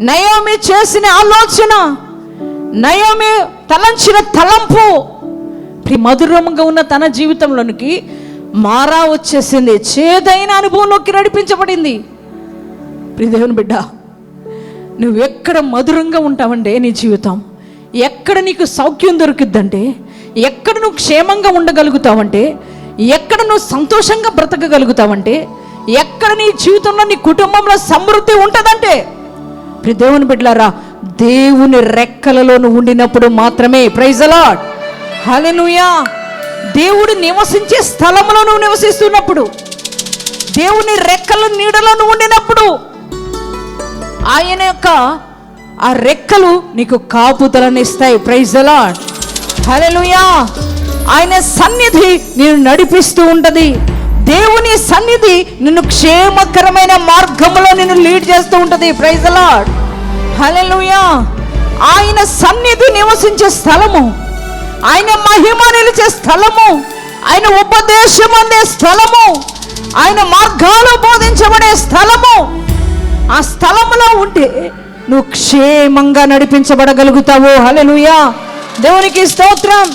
నయోమి చేసిన ఆలోచన, నయోమి తలంచిన తలంపు మధురంగా ఉన్న తన జీవితంలోనికి మారా వచ్చేసింది. చేదైన అనుభవంలోకి నడిపించబడింది. ప్రియ దేవుని బిడ్డ, నువ్వు ఎక్కడ మధురంగా ఉంటావంటే నీ జీవితం, ఎక్కడ నీకు సౌఖ్యం దొరుకుద్దంటే, ఎక్కడ నువ్వు క్షేమంగా ఉండగలుగుతావంటే, ఎక్కడ నువ్వు సంతోషంగా బ్రతకగలుగుతావంటే, ఎక్కడ నీ జీవితంలో నీ కుటుంబంలో సమృద్ధి ఉంటుందంటే, ప్రియ దేవుని బిడ్డలారా, దేవుని రెక్కలలో నువ్వు ఉండినప్పుడు మాత్రమే. Praise the lord. హల్లెలూయా. దేవుడు నివసించే స్థలంలో నువ్వు నివసిస్తున్నప్పుడు, దేవుని రెక్కల నీడలో నువ్వు ఉండినప్పుడు, ఆయన యొక్క ఆ రెక్కలు నీకు కాపుదలనిస్తాయి. Praise the lord. హల్లెలూయా. ఆయన సన్నిధి నిన్ను నడిపిస్తూ ఉంటది. దేవుని సన్నిధి నిన్ను క్షేమకరమైన మార్గంలో నిన్ను లీడ్ చేస్తూ ఉంటది. Praise the lord. హల్లెలూయా. ఆయన సన్నిధి నివసించే స్థలము, ఆయన మహిమ నిలిచే స్థలము, ఆయన ఉపదేశం అందే స్థలము, ఆయన మార్గాలు బోధించబడే స్థలము. ఆ స్థలములో ఉంటే నువ్వు క్షేమంగా నడిపించబడగలుగుతావు. హల్లెలూయా. దేవునికి స్తోత్రం.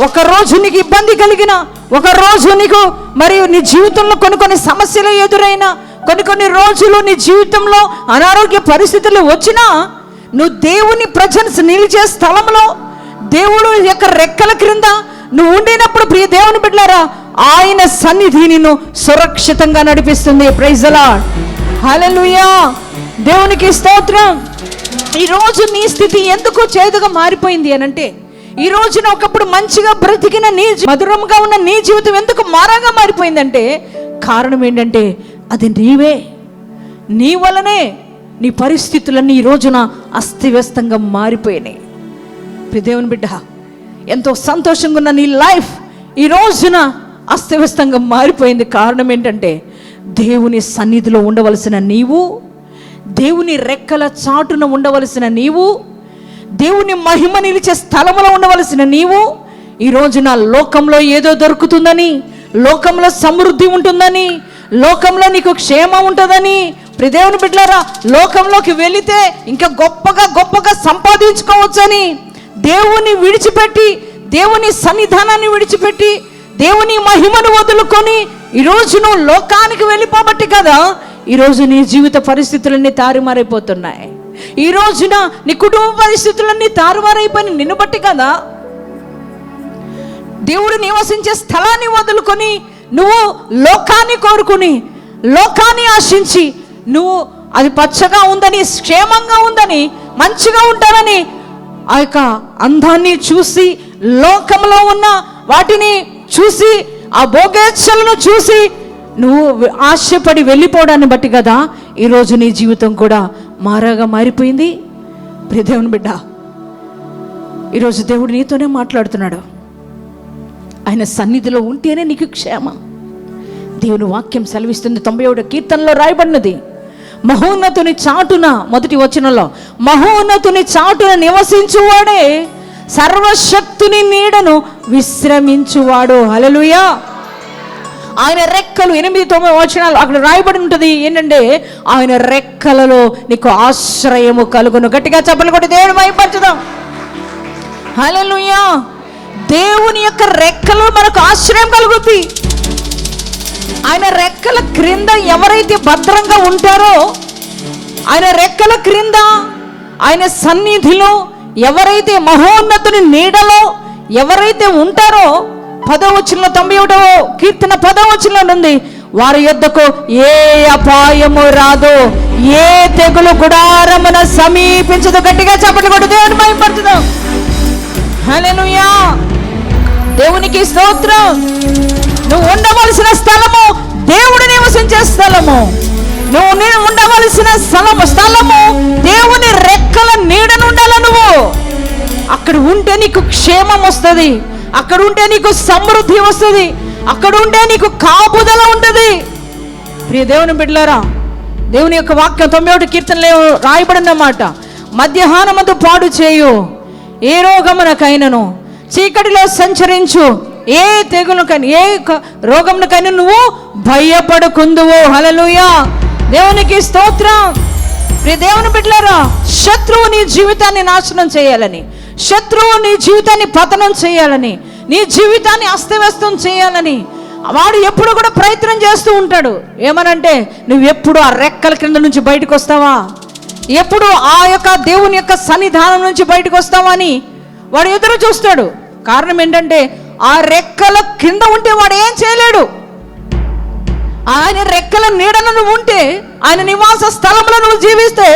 ఒకరోజు నీకు ఇబ్బంది కలిగిన, ఒకరోజు నీకు మరియు నీ జీవితంలో కొన్ని సమస్యలు ఎదురైనా, కొన్ని రోజులు నీ జీవితంలో అనారోగ్య పరిస్థితులు వచ్చినా, నువ్వు దేవుని ప్రజెన్స్ నిలిచే స్థలంలో, దేవుడు యొక్క రెక్కల క్రింద నువ్వు ఉండినప్పుడు, ప్రియ దేవుని బిడ్డలారా, ఆయన సన్నిధి నిన్ను సురక్షితంగా నడిపిస్తుంది. Praise the lord. హల్లెలూయా. దేవునికి స్తోత్రం. ఈరోజు నీ స్థితి ఎందుకు చేదుగా మారిపోయింది అనంటే, ఈ రోజున ఒకప్పుడు మంచిగా బ్రతికిన నీ మధురంగా ఉన్న నీ జీవితం ఎందుకు మారాగా మారిపోయిందంటే, కారణం ఏంటంటే అది నీవే. నీ వలనే నీ పరిస్థితులన్నీ ఈ రోజున అస్తవ్యస్తంగా మారిపోయినాయి. దేవుని బిడ్డ, ఎంతో సంతోషంగా ఉన్న నీ లైఫ్ ఈ రోజున అస్తవ్యస్తంగా మారిపోయింది. కారణం ఏంటంటే దేవుని సన్నిధిలో ఉండవలసిన నీవు, దేవుని రెక్కల చాటున ఉండవలసిన నీవు, దేవుని మహిమ నిలిచే స్థలంలో ఉండవలసిన నీవు, ఈ రోజున లోకంలో ఏదో దొరుకుతుందని, లోకంలో సమృద్ధి ఉంటుందని, లోకంలో నీకు క్షేమం ఉంటుందని, ప్రియ దేవుని బిడ్డలారా, లోకంలోకి వెళితే ఇంకా గొప్పగా సంపాదించుకోవచ్చని దేవుని విడిచిపెట్టి, దేవుని సన్నిధానాన్ని విడిచిపెట్టి, దేవుని మహిమను వదులుకొని ఈరోజు నువ్వు లోకానికి వెళ్ళిపోబట్టి కదా ఈరోజు నీ జీవిత పరిస్థితులన్నీ తారుమారైపోతున్నాయి. ఈ రోజున నీ కుటుంబ పరిస్థితులన్నీ తారుమారైపోయి నిన్ను బట్టి కదా. దేవుడు నివసించే స్థలాన్ని వదులుకొని నువ్వు లోకాన్ని కోరుకుని, లోకాన్ని ఆశించి, నువ్వు అది పచ్చగా ఉందని, క్షేమంగా ఉందని, మంచిగా ఉంటానని ఆ యొక్క అందాన్ని చూసి, లోకంలో ఉన్న వాటిని చూసి, ఆ భోగేచ్ఛలను చూసి నువ్వు ఆశపడి వెళ్ళిపోవడాన్ని బట్టి కదా ఈరోజు నీ జీవితం కూడా మారాగా మారిపోయింది. ప్రియ దేవుని బిడ్డ, ఈరోజు దేవుడు నీతోనే మాట్లాడుతున్నాడు. ఆయన సన్నిధిలో ఉంటేనే నీకు క్షేమం. దేవుని వాక్యం సెలవిస్తుంది. 91వ కీర్తనలో రాయబడినది, మహోన్నతుని చాటున, మొదటి వచనంలో, మహోన్నతుని చాటున నివసించువాడే సర్వశక్తుని నీడను విశ్రమించువాడు. హల్లెలూయా. ఆయన రెక్కలు, 8, 9 వచనాలు అక్కడ రాయబడి ఉంటుంది ఏంటంటే, ఆయన రెక్కలలో నీకు ఆశ్రయము కలుగును. గట్టిగా చప్పట్లు కొట్టి దేవుని మహిమపరచుదాం. హల్లెలూయా. దేవుని యొక్క రెక్కలో మనకు ఆశ్రయం కలుగుతుంది. ఆయన రెక్కల క్రింద ఎవరైతే భద్రంగా ఉంటారో, ఆయన రెక్కల క్రింద, ఆయన సన్నిధిలో ఎవరైతే, మహోన్నతుని నీడలో ఎవరైతే ఉంటారో, 10వ వచనంలో, 91వ కీర్తన 10వ వచనంలో ఉంది, వారి యొద్దకు ఏ అపాయము రాదు, ఏ తెగులు గుడారమున సమీపించదు. గట్టిగా చప్పట్లు కొట్టు దేవుని మహిమపరచుదాం. హల్లెలూయా, దేవునికి స్తోత్రం. నువ్వు ఉండవలసిన స్థలము దేవుడు నివసించే స్థలము. నువ్వు ఉండవలసిన స్థలము దేవుని రెక్కల నీడను ఉండాల. నువ్వు అక్కడ ఉంటే నీకు క్షేమం వస్తుంది, అక్కడ ఉంటే నీకు సమృద్ధి వస్తుంది, అక్కడ ఉంటే నీకు కాపుదల ఉంటుంది. ప్రియ దేవుని బిడ్డలారా, దేవుని యొక్క వాక్యం 91 కీర్తనలో రాయబడినమాట. మధ్యాహ్నమందు పాడు చేయు, ఏ రోగమునకైనను చీకటిలో సంచరించు, ఏ తెగులకైనా ఏ రోగమునకైనా నువ్వు భయపడకుందువు. హల్లెలూయా, దేవునికి స్తోత్రం. ప్రియ దేవుని బిడ్డలారా, శత్రువు నీ జీవితాన్ని నాశనం చేయాలని, శత్రువు నీ జీవితాన్ని పతనం చేయాలని, నీ జీవితాన్ని అస్తవ్యస్తం చేయాలని వాడు ఎప్పుడు కూడా ప్రయత్నం చేస్తూ ఉంటాడు. ఏమనంటే నువ్వు ఎప్పుడు ఆ రెక్కల క్రింద నుంచి బయటకు వస్తావా, ఎప్పుడు ఆ యొక్క దేవుని యొక్క సన్నిధానం నుంచి బయటకు వస్తావా అని వాడు ఎదురు చూస్తాడు. కారణం ఏంటంటే ఆ రెక్కల కింద ఉంటే వాడు ఏం చేయలేడు. ఆయన రెక్కల నీడను నువ్వు ఉంటే, ఆయన నివాస స్థలంలో నువ్వు జీవిస్తే,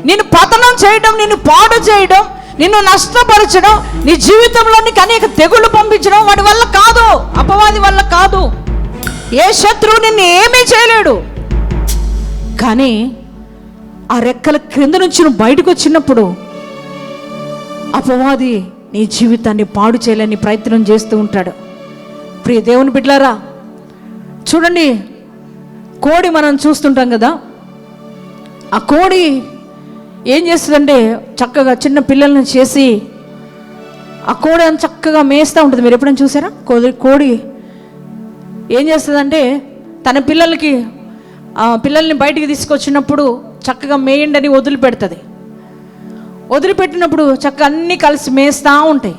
నిన్ను పతనం చేయడం, నిన్ను పాడు చేయడం, నిన్ను నష్టపరచడం, నీ జీవితంలో నీకు అనేక తెగుళ్ళు పంపించడం వాడి వల్ల కాదు, అపవాది వల్ల కాదు. ఏ శత్రువు నిన్ను ఏమీ చేయలేడు. కానీ ఆ రెక్కల క్రింద నుంచి నువ్వు బయటకు వచ్చినప్పుడు అపవాది నీ జీవితాన్ని పాడు చేయాలని ప్రయత్నం చేస్తూ ఉంటాడు. ప్రియ దేవుని బిడ్డలారా, చూడండి, కోడి మనం చూస్తుంటాం కదా. ఆ కోడి ఏం చేస్తుందంటే చక్కగా చిన్న పిల్లల్ని చేసి ఆ కోడి అని చక్కగా మేస్తూ ఉంటుంది. మీరు ఎప్పుడైనా చూసారా? కోడి ఏం చేస్తుందంటే తన పిల్లల్ని బయటికి తీసుకొచ్చినప్పుడు చక్కగా మేయండి అని వదిలిపెడుతుంది. వదిలిపెట్టినప్పుడు చక్కగా అన్నీ కలిసి మేస్తూ ఉంటాయి.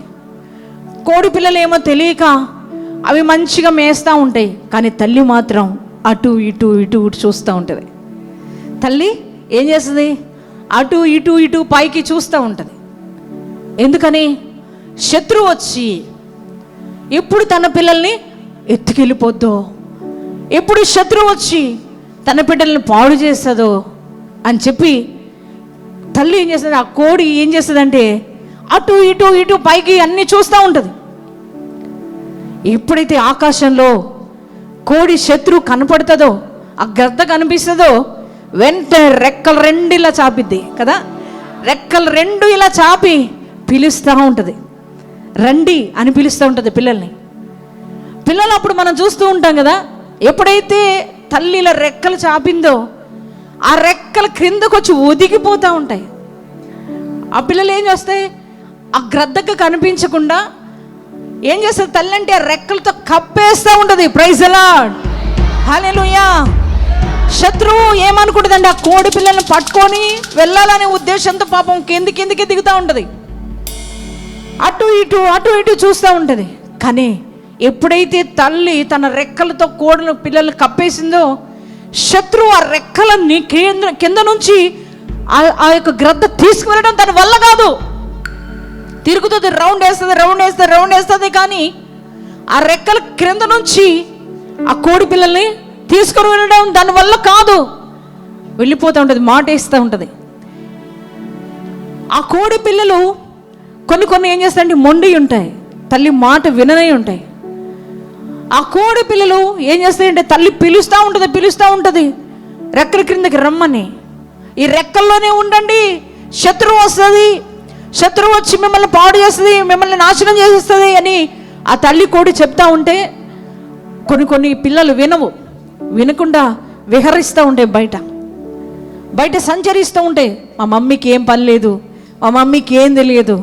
కోడి పిల్లలు ఏమో తెలియక అవి మంచిగా మేస్తూ ఉంటాయి, కానీ తల్లి మాత్రం అటు ఇటు ఇటు ఇటు చూస్తూ ఉంటుంది. తల్లి ఏం చేస్తుంది? అటు ఇటు ఇటు పైకి చూస్తూ ఉంటుంది. ఎందుకని? శత్రువు వచ్చి ఎప్పుడు తన పిల్లల్ని ఎత్తుకెళ్ళిపోద్దో, ఎప్పుడు శత్రువు వచ్చి తన బిడ్డల్ని పాడు చేస్తుందో అని చెప్పి తల్లి ఏం చేస్తుంది, ఆ కోడి ఏం చేస్తుందంటే అటు ఇటు ఇటు పైకి అన్నీ చూస్తూ ఉంటుంది. ఎప్పుడైతే ఆకాశంలో కోడి శత్రువు కనపడుతుందో, ఆ గద్ద కనిపిస్తుందో, వెంటనే రెక్కలు రెండు ఇలా చాపిద్ది కదా. రెక్కలు రెండు ఇలా చాపి పిలుస్తూ ఉంటుంది, రండి అని పిలుస్తూ ఉంటుంది పిల్లల్ని. పిల్లలు అప్పుడు మనం చూస్తూ ఉంటాం కదా, ఎప్పుడైతే తల్లి ఇలా రెక్కలు చాపిందో ఆ రెక్కల క్రిందకు వచ్చి ఒదిగిపోతూ ఉంటాయి. ఆ పిల్లలు ఏం చేస్తాయి? ఆ గ్రద్దకు కనిపించకుండా ఏం చేస్తుంది తల్లి అంటే ఆ రెక్కలతో కప్పేస్తూ ఉంటుంది. ప్రైజ్ ది లార్డ్, హల్లెలూయా. శత్రువు ఏమనుకుంటుందండి, ఆ కోడి పిల్లల్ని పట్టుకొని వెళ్ళాలనే ఉద్దేశంతో పాపం కిందికి దిగుతూ ఉంటుంది, అటు ఇటు చూస్తూ ఉంటుంది. కానీ ఎప్పుడైతే తల్లి తన రెక్కలతో కోడలు పిల్లల్ని కప్పేసిందో, శత్రువు ఆ రెక్కలన్నీ కింద నుంచి ఆ యొక్క గ్రద్ద తీసుకువెళ్ళడం తన వల్ల కాదు. తిరుగుతుంది, రౌండ్ వేస్తుంది, కానీ ఆ రెక్కల క్రింద నుంచి ఆ కోడి పిల్లల్ని తీసుకొని వెళ్ళడం దాని వల్ల కాదు. వెళ్ళిపోతూ ఉంటుంది, మాట వేస్తూ ఉంటుంది. ఆ కోడి పిల్లలు కొన్ని ఏం చేస్తాయంటే మొండి ఉంటాయి, తల్లి మాట విననే ఉంటాయి. ఆ కోడి పిల్లలు ఏం చేస్తాయంటే తల్లి పిలుస్తూ ఉంటుంది రెక్కల క్రిందకి రమ్మని, ఈ రెక్కల్లోనే ఉండండి, శత్రువు వస్తుంది, శత్రువు వచ్చి మిమ్మల్ని పాడు చేస్తుంది, మిమ్మల్ని నాశనం చేసేస్తుంది అని ఆ తల్లి కోడి చెప్తా ఉంటే కొన్ని పిల్లలు వినకుండా విహరిస్తూ ఉంటాయి, బయట సంచరిస్తూ ఉంటాయి. మా మమ్మీకి ఏం పని లేదు, మా మమ్మీకి ఏం తెలియదు,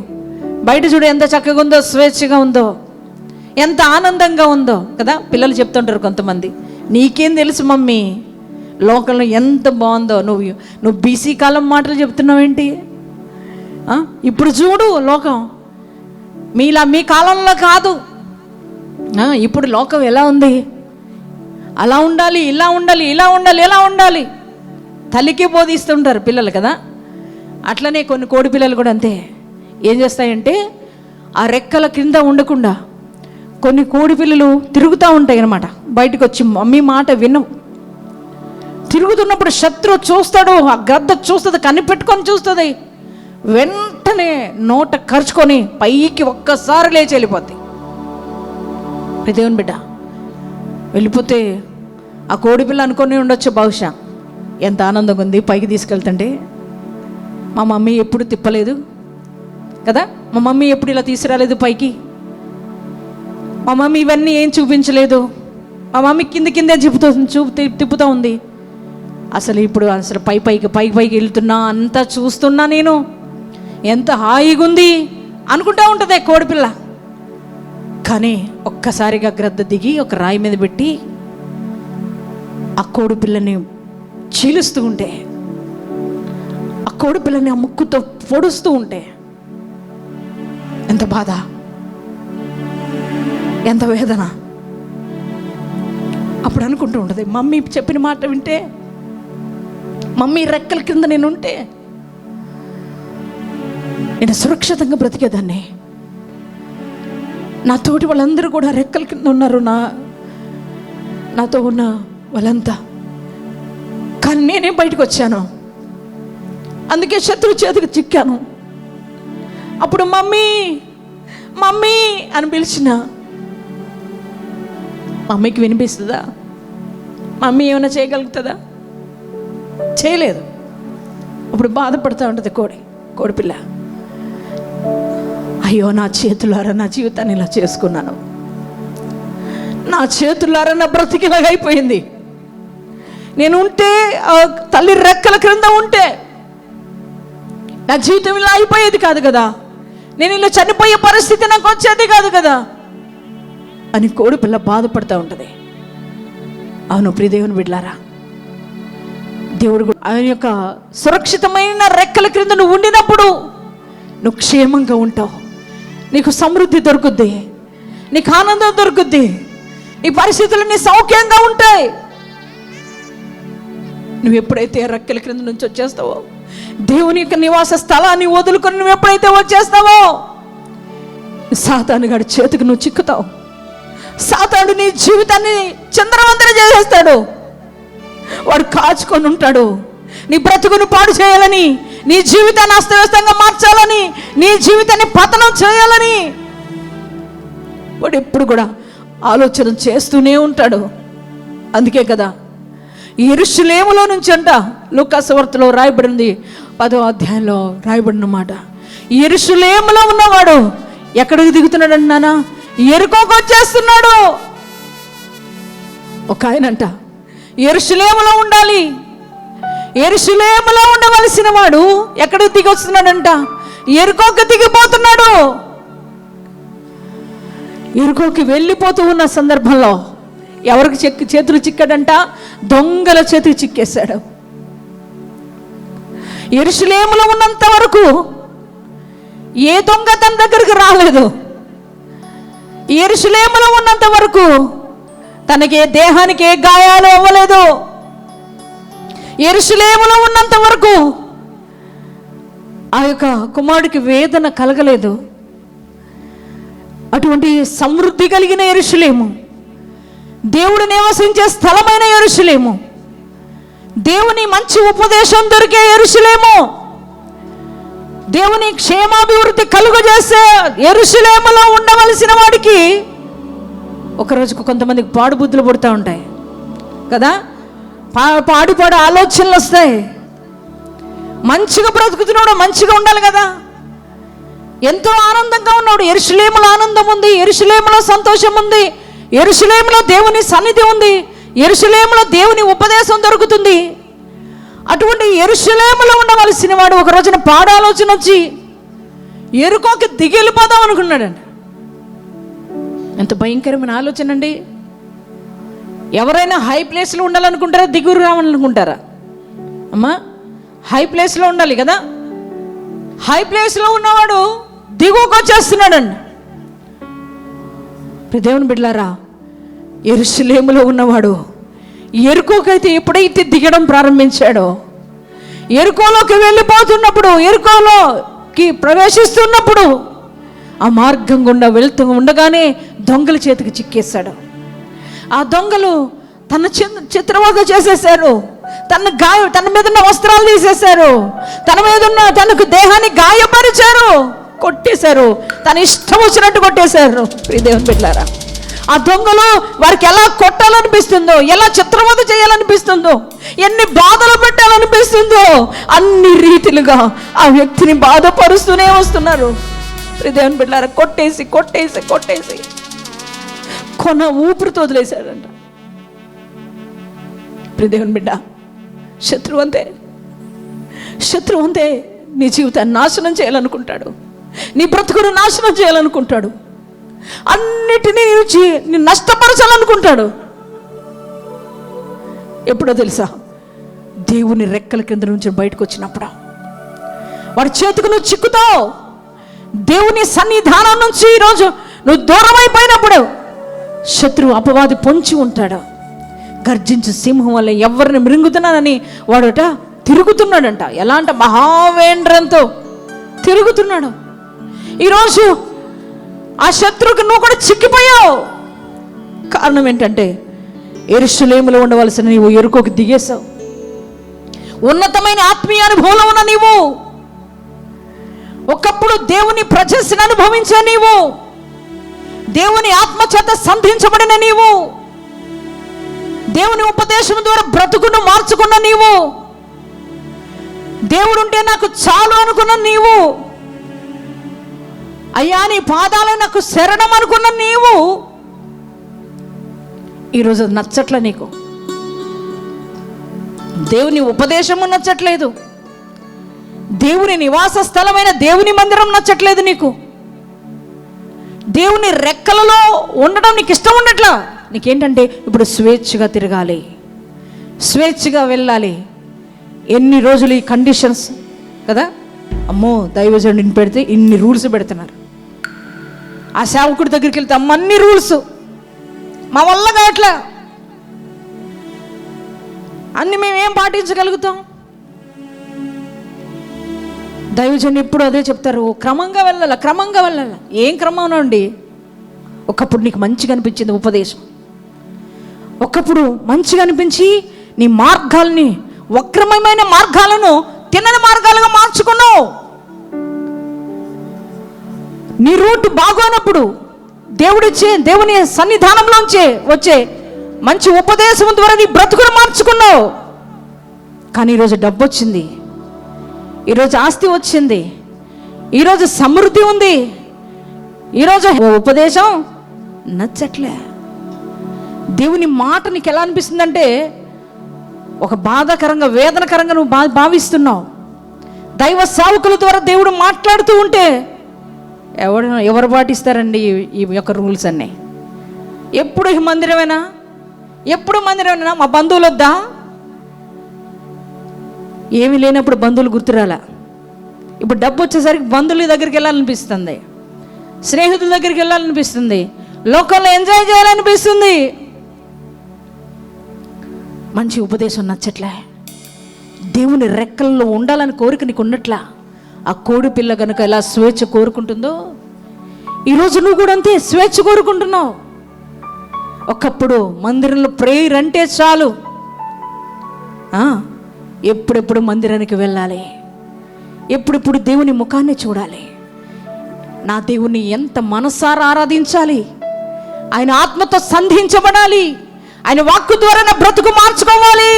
బయట చూడ ఎంత చక్కగా ఉందో, స్వేచ్ఛగా ఉందో, ఎంత ఆనందంగా ఉందో కదా. పిల్లలు చెప్తుంటారు కొంతమంది, నీకేం తెలుసు మమ్మీ, లోకంలో ఎంత బాగుందో, నువ్వు బీసీ కాలం మాటలు చెప్తున్నావేంటి? ఇప్పుడు చూడు లోకం, మీ కాలంలో కాదు, ఇప్పుడు లోకం ఎలా ఉంది, అలా ఉండాలి, ఇలా ఉండాలి తల్లికి బోధిస్తుంటారు పిల్లలు కదా. అట్లనే కొన్ని కోడి పిల్లలు కూడా అంతే. ఏం చేస్తాయంటే ఆ రెక్కల కింద ఉండకుండా కొన్ని కోడి పిల్లలు తిరుగుతూ ఉంటాయి అన్నమాట. బయటకు వచ్చి మమ్మీ మాట తిరుగుతున్నప్పుడు శత్రువు చూస్తాడు, ఆ గ్రద్ద చూస్తుంది, కనిపెట్టుకొని చూస్తుంది, వెంటనే నోట ఖర్చుకొని పైకి ఒక్కసారి లేచి వెళ్ళిపోద్ది. దేవుని బిడ్డ వెళ్ళిపోతే ఆ కోడి పిల్ల అనుకొని ఉండొచ్చు, బహుశా ఎంత ఆనందంగా ఉంది పైకి తీసుకెళ్తుంటే. మా మమ్మీ ఎప్పుడు తిప్పలేదు కదా, మా మమ్మీ ఎప్పుడు ఇలా తీసుకురాలేదు పైకి, మా మమ్మీ ఇవన్నీ ఏం చూపించలేదు, మా మమ్మీ కిందే తిప్పుతూ ఉంది. అసలు ఇప్పుడు అసలు పైకి వెళ్తున్నా, అంతా చూస్తున్నా, నేను ఎంత హాయిగా ఉంది అనుకుంటా ఉంటుంది కోడిపిల్ల. కానీ ఒక్కసారిగా గ్రద్ద దిగి ఒక రాయి మీద పెట్టి ఆ కోడిపిల్లని చీలుస్తూ ఉంటే, ఆ కోడిపిల్లని ఆ ముక్కుతో పొడుస్తూ ఉంటే ఎంత బాధ, ఎంత వేదన. అప్పుడు అనుకుంటూ ఉంటుంది, మమ్మీ చెప్పిన మాట వింటే, మమ్మీ రెక్కల కింద నేనుంటే నేను సురక్షితంగా బ్రతికేదాన్ని. నా తోటి వాళ్ళందరూ కూడా రెక్కల కింద ఉన్నారు, నాతో ఉన్న వాళ్ళంతా. కానీ నేనే బయటకు వచ్చాను, అందుకే శత్రువు చేతికి చిక్కాను. అప్పుడు మమ్మీ మమ్మీ అని పిలిచిన మమ్మీకి వినిపిస్తుందా? మమ్మీ ఏమైనా చేయగలుగుతుందా? చేయలేదు. అప్పుడు బాధపడుతూ ఉంటుంది కోడిపిల్ల. అయ్యో నా చేతులారా నా జీవితాన్ని ఇలా చేసుకున్నాను, నా చేతులారా నా బ్రతికిలాగా అయిపోయింది. నేను ఉంటే తల్లి రెక్కల క్రింద ఉంటే నా జీవితం ఇలా అయిపోయేది కాదు కదా, నేను ఇలా చనిపోయే పరిస్థితి నాకు వచ్చేది కాదు కదా అని కోడిపిల్ల బాధపడుతూ ఉంటుంది. అవును ప్రియదేవుని బిడ్డలారా, దేవుడు ఆయన యొక్క సురక్షితమైన రెక్కల క్రింద నువ్వు ఉండినప్పుడు నువ్వు క్షేమంగా ఉంటావు, నీకు సమృద్ధి దొరుకుద్ది, నీకు ఆనందం దొరుకుద్ది, నీ పరిస్థితులు నీ సౌఖ్యంగా ఉంటాయి. నువ్వు ఎప్పుడైతే రెక్కల క్రింద నుంచి వచ్చేస్తావో, దేవుని యొక్క నివాస స్థలాన్ని వదులుకొని నువ్వు ఎప్పుడైతే వచ్చేస్తావో, సాతాను గాడి చేతికి నువ్వు చిక్కుతావు. సాతాను నీ జీవితాన్ని చంద్రవందన చేసేస్తాడు. వాడు కాచుకొని ఉంటాడు నీ బ్రతుకును పాడు చేయాలని, నీ జీవితాన్ని అస్తవ్యస్తంగా మార్చాలని, నీ జీవితాన్ని పతనం చేయాలని వాడు ఎప్పుడు కూడా ఆలోచన చేస్తూనే ఉంటాడు. అందుకే కదా యెరూషలేములో నుంచి అంట లూకా సువార్తలో రాయబడింది, 10వ అధ్యాయంలో రాయబడిన మాట. యెరూషలేములో ఉన్నవాడు ఎక్కడికి దిగుతున్నాడు అన్నానా? యెరికోకు వచ్చేస్తున్నాడు. ఒక ఆయనంట యెరూషలేములో ఉండాలి, యెరూషలేములో ఉండవలసిన వాడు ఎక్కడికి దిగి వస్తున్నాడంట? యెరికోకు దిగిపోతున్నాడు. యెరికోకి వెళ్ళిపోతూ ఉన్న సందర్భంలో ఎవరికి చేతులు చిక్కాడంట? దొంగల చేతికి చిక్కేశాడు. యెరూషలేములో ఉన్నంత వరకు ఏ దొంగ తన దగ్గరికి రాలేదు. యెరూషలేములో ఉన్నంత వరకు తనకి దేహానికి ఏ గాయాలు అవ్వలేదు. యెరూషలేములో ఉన్నంత వరకు ఆ యొక్క కుమారుడికి వేదన కలగలేదు. అటువంటి సమృద్ధి కలిగిన యెరూషలేము, దేవుడు నివసించే స్థలమైన యెరూషలేము, దేవుని మంచి ఉపదేశం దొరికే యెరూషలేము, దేవుని క్షేమాభివృద్ధి కలుగజేసే యెరూషలేములో ఉండవలసిన వాడికి ఒకరోజుకు కొంతమందికి పాడు బుద్ధులు పుడుతూ ఉంటాయి కదా, పాడు ఆలోచనలు వస్తాయి. మంచిగా బ్రతుకుతున్నాడు, మంచిగా ఉండాలి కదా, ఎంతో ఆనందంగా ఉన్నాడు. యెరూషలేములో ఆనందం ఉంది, యెరూషలేములో సంతోషం ఉంది, యెరూషలేములో దేవుని సన్నిధి ఉంది, యెరూషలేములో దేవుని ఉపదేశం దొరుకుతుంది. అటువంటి యెరూషలేములో ఉండవలసిన వాడు ఒక రోజున పాడు ఆలోచన వచ్చి యెరికోకి దిగిలిపోదాం అనుకున్నాడండి. ఎంత భయంకరమైన ఆలోచన అండి. ఎవరైనా హై ప్లేస్లో ఉండాలనుకుంటారా, దిగురు రావాలనుకుంటారా? అమ్మా, హై ప్లేస్లో ఉండాలి కదా. హై ప్లేస్లో ఉన్నవాడు దిగువకు వచ్చేస్తున్నాడండి. దేవుని బిడ్డలారా, యెరూషలేములో ఉన్నవాడు యెరికోకైతే ఎప్పుడైతే దిగడం ప్రారంభించాడో, యెరికోలోకి వెళ్ళిపోతున్నప్పుడు, యెరికోలోకి ప్రవేశిస్తున్నప్పుడు ఆ మార్గం గుండా వెళ్తూ ఉండగానే దొంగల చేతికి చిక్కేశాడు. ఆ దొంగలు తన చిత్రవద చేసేశారు, తన మీద ఉన్న వస్త్రాలు తీసేశారు, తన మీద ఉన్న తనకు దేహాన్ని గాయపరిచారు, కొట్టేశారు, తన ఇష్టం వచ్చినట్టు కొట్టేశారు. దేవుని బిడ్డలారా, ఆ దొంగలు వారికి ఎలా కొట్టాలనిపిస్తుందో, ఎలా చిత్రవద చేయాలనిపిస్తుందో, ఎన్ని బాధలు పెట్టాలనిపిస్తుందో అన్ని రీతిలుగా ఆ వ్యక్తిని బాధపరుస్తూనే వస్తున్నారు. దేవుని బిడ్డలారా, కొట్టేసి కొట్టేసి కొట్టేసి కొన ఊపిరితో వదిలేశాడంట. దేవుని బిడ్డ, శత్రువు అంతే నీ జీవితాన్ని నాశనం చేయాలనుకుంటాడు, నీ బ్రతుకును నాశనం చేయాలనుకుంటాడు, అన్నిటినీ నేను నష్టపరచాలనుకుంటాడు. ఎప్పుడో తెలుసా? దేవుని రెక్కల కింద నుంచి బయటకు వచ్చినప్పుడు, వాడి చేతికి నువ్వు చిక్కుతావు. దేవుని సన్నిధానం నుంచి ఈరోజు నువ్వు దూరం అయిపోయినప్పుడు శత్రువు అపవాది పొంచి ఉంటాడు. గర్జించు సింహం వల్ల ఎవరిని మృంగుతున్నానని వాడట తిరుగుతున్నాడంట. ఎలా అంటే మహావేంద్రంతో తిరుగుతున్నాడు. ఈరోజు ఆ శత్రువుకి నువ్వు కూడా చిక్కిపోయావు. కారణం ఏంటంటే యెరూషలేములో ఉండవలసిన నీవు ఎరుకోకి దిగేశావు. ఉన్నతమైన ఆత్మీయ అనుభవంలో ఉన్న నీవు, ఒకప్పుడు దేవుని ప్రజస్సును అనుభవించే నీవు, దేవుని ఆత్మచేత సంధించబడిన నీవు, దేవుని ఉపదేశం ద్వారా బ్రతుకును మార్చుకున్న నీవు, దేవుడుంటే నాకు చాలు అనుకున్న నీవు, అయ్యా నీ పాదాలు నాకు శరణం అనుకున్న నీవు, ఈరోజు నచ్చట్లే నీకు. దేవుని ఉపదేశము నచ్చట్లేదు, దేవుని నివాస స్థలమైన దేవుని మందిరం నచ్చట్లేదు నీకు, దేవుని రెక్కలలో ఉండడం నీకు ఇష్టం ఉండట్లా. నీకేంటంటే ఇప్పుడు స్వేచ్ఛగా తిరగాలి, స్వేచ్ఛగా వెళ్ళాలి. ఎన్ని రోజులు ఈ కండిషన్స్ కదా. అమ్మో, దైవజనుడిని పెడితే ఇన్ని రూల్స్ పెడుతున్నారు. ఆ సేవకుడి దగ్గరికి వెళ్తే అమ్మ అన్ని రూల్స్, మా వల్ల కావట్లా, అన్ని మేమేం పాటించగలుగుతాం? దైవజనుడు ఎప్పుడు అదే చెప్తారు, క్రమంగా వెళ్ళాల, క్రమంగా వెళ్ళాల. ఏం క్రమం అండి? ఒకప్పుడు నీకు మంచిగా అనిపించింది ఉపదేశం, ఒకప్పుడు మంచిగా అనిపించి నీ మార్గాల్ని, వక్రమైన మార్గాలను తిన్నని మార్గాలుగా మార్చుకున్నావు. నీ రూట్ బాగోనప్పుడు దేవుని సన్నిధానంలోంచే వచ్చే మంచి ఉపదేశం ద్వారా నీ బ్రతుకును మార్చుకున్నావు. కానీ ఈరోజు డబ్బు వచ్చింది, ఈరోజు ఆస్తి వచ్చింది, ఈరోజు సమృద్ధి ఉంది, ఈరోజు ఉపదేశం నచ్చట్లే. దేవుని మాట నీకు ఎలా అనిపిస్తుందంటే ఒక బాధాకరంగా, వేదనకరంగా నువ్వు భావిస్తున్నావు. దైవ సేవకుల ద్వారా దేవుడు మాట్లాడుతూ ఉంటే ఎవరు పాటిస్తారండి ఈ యొక్క రూల్స్ అన్నీ? ఎప్పుడు మందిరమేనా, ఎప్పుడు మందిరమేనా? మా బంధువులు వద్దా? ఏమీ లేనప్పుడు బంధువులు గుర్తురాలా. ఇప్పుడు డబ్బు వచ్చేసరికి బంధువుల దగ్గరికి వెళ్ళాలనిపిస్తుంది, స్నేహితుల దగ్గరికి వెళ్ళాలనిపిస్తుంది, లోకల్లో ఎంజాయ్ చేయాలనిపిస్తుంది. మంచి ఉపదేశం నచ్చట్లే, దేవుని రెక్కల్లో ఉండాలని కోరిక నీకు ఉన్నట్లా. ఆ కోడి పిల్ల కనుక ఎలా స్వేచ్ఛ కోరుకుంటుందో ఈరోజు నువ్వు కూడా అంతే స్వేచ్ఛ కోరుకుంటున్నావు. ఒకప్పుడు మందిరంలో ప్రేయర్ అంటే చాలు, ఎప్పుడెప్పుడు మందిరానికి వెళ్ళాలి, ఎప్పుడెప్పుడు దేవుని ముఖాన్ని చూడాలి, నా దేవుని ఎంత మనసారా ఆరాధించాలి, ఆయన ఆత్మతో సంధించబడాలి, ఆయన వాక్కు ద్వారా నా బ్రతుకు మార్చుకోవాలి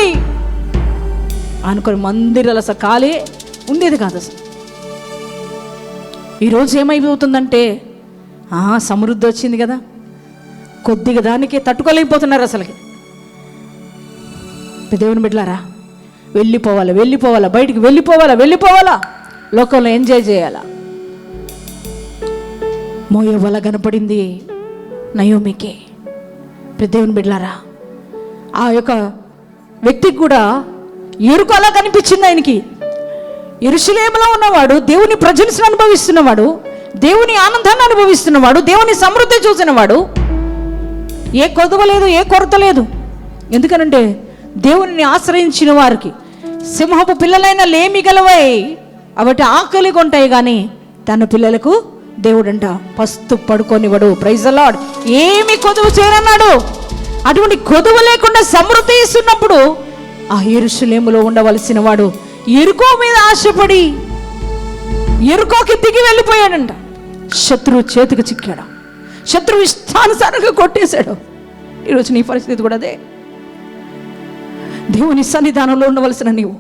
అనుకుని మందిరాలు అసలు ఖాళీ ఉండేది కాదు. అసలు ఈరోజు ఏమైపోతుందంటే సమృద్ధి వచ్చింది కదా, కొద్దిగా దానికే తట్టుకోలేకపోతున్నారు అసలుకి. దేవుని బిడ్డలారా, వెళ్ళిపోవాలా, బయటికి వెళ్ళిపోవాలా, లోకంలో ఎంజాయ్ చేయాలా. మోయే వల కనపడింది నయోమికి. దేవుని బిడ్డలారా, ఆ యొక్క వ్యక్తికి కూడా ఎరుక అలా కనిపించింది. ఆయనకి యెరూషలేములో ఉన్నవాడు, దేవుని ప్రజెన్స్ని అనుభవిస్తున్నవాడు, దేవుని ఆనందాన్ని అనుభవిస్తున్నవాడు, దేవుని సమృద్ధి చూసినవాడు, ఏ కొదువ లేదు, ఏ కొరత లేదు. ఎందుకనంటే దేవుని ఆశ్రయించిన వారికి సింహపు పిల్లలైన లేమి గలవై అవటి ఆకలి కొంటాయి, కానీ తన పిల్లలకు దేవుడంట పస్తు పడుకోనివాడు. Praise the Lord. ఏమి కొదువు చేయనన్నాడు. అటువంటి కొదువు లేకుండా సమృద్ధి ఇస్తున్నప్పుడు ఆ యెరూషలేములో ఉండవలసిన వాడు యెరికో మీద ఆశపడి యెరికోకి దిగి వెళ్ళిపోయాడంట. శత్రువు చేతికి చిక్కాడు, శత్రువు ఇష్టానుసారంగా కొట్టేశాడు. ఈరోజు నీ పరిస్థితి కూడా అదే. దేవుని సన్నిధానంలో ఉండవలసిన నీవు,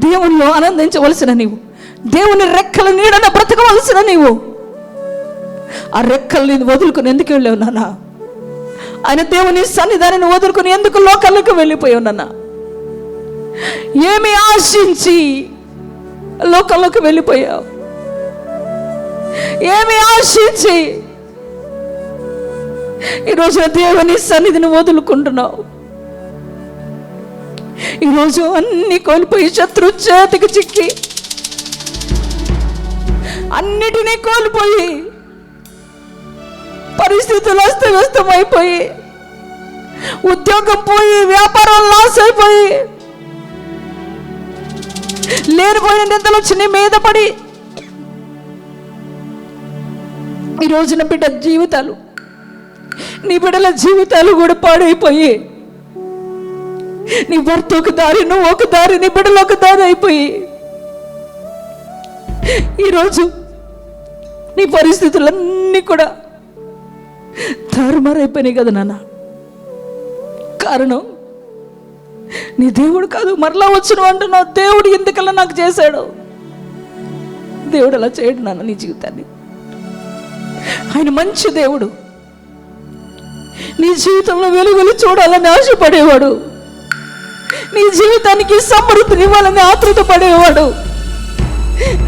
దేవునిలో ఆనందించవలసిన నీవు, దేవుని రెక్కల నీడన బ్రతకవలసిన నీవు ఆ రెక్కల్ని వదులుకుని ఎందుకు వెళ్ళావు నాన్న? ఆయన దేవుని సన్నిధానాన్ని వదులుకుని ఎందుకు లోకాలకు వెళ్ళిపోయావు నాన్న? ఏమి ఆశించి లోకాలకు వెళ్ళిపోయావు? ఏమి ఆశించి ఈరోజు దేవుని సన్నిధిని వదులుకుంటున్నావు? ఈరోజు అన్ని కోల్పోయి శత్రు చేతికి చిక్కి అన్నిటినీ కోల్పోయి పరిస్థితులు అస్తవ్యస్తమైపోయి ఉద్యోగం పోయి వ్యాపారం లాస్ అయిపోయి లేనిపోయిన నిందలు వచ్చి నీ మీద పడి ఈ రోజున బిడ్డ జీవితాలు, నీ బిడ్డల జీవితాలు కూడా పాడైపోయి నీ భర్త ఒక దారి, నువ్వు ఒక దారి, నీ బిడ్డలు ఒక దారి అయిపోయి ఈరోజు నీ పరిస్థితులన్నీ కూడా తారుమారైపోయినాయి కదా నాన్న. కారణం నీ దేవుడు కాదు, మరలా వచ్చును అంటున్నావు. దేవుడు ఎందుకలా నాకు చేశాడు? దేవుడు అలా చేయడు నాన్న నీ జీవితాన్ని. ఆయన మంచి దేవుడు, నీ జీవితంలో వెలుగులు చూడాలని ఆశపడేవాడు, నీ జీవితానికి సమృద్ధిని ఇవ్వాలని ఆతృత పడేవాడు,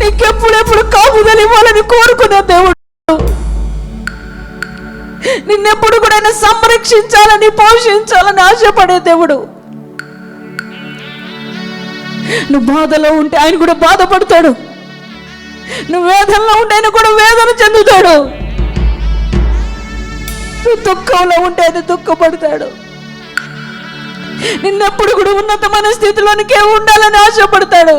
నీకెప్పుడెప్పుడు కాపుదలు ఇవ్వాలని కోరుకునే దేవుడు, నిన్నెప్పుడు కూడా ఆయన సంరక్షించాలని పోషించాలని ఆశపడే దేవుడు. నువ్వు బాధలో ఉంటే ఆయన కూడా బాధపడతాడు, నువ్వు వేదనలో ఉంటే ఆయన కూడా వేదన చెందుతాడు, నువ్వు దుఃఖంలో ఉంటే ఆయన దుఃఖపడతాడు. నిన్నెప్పుడు కూడా ఉన్నతమైన స్థితిలోనికే ఉండాలని ఆశపడతాడు.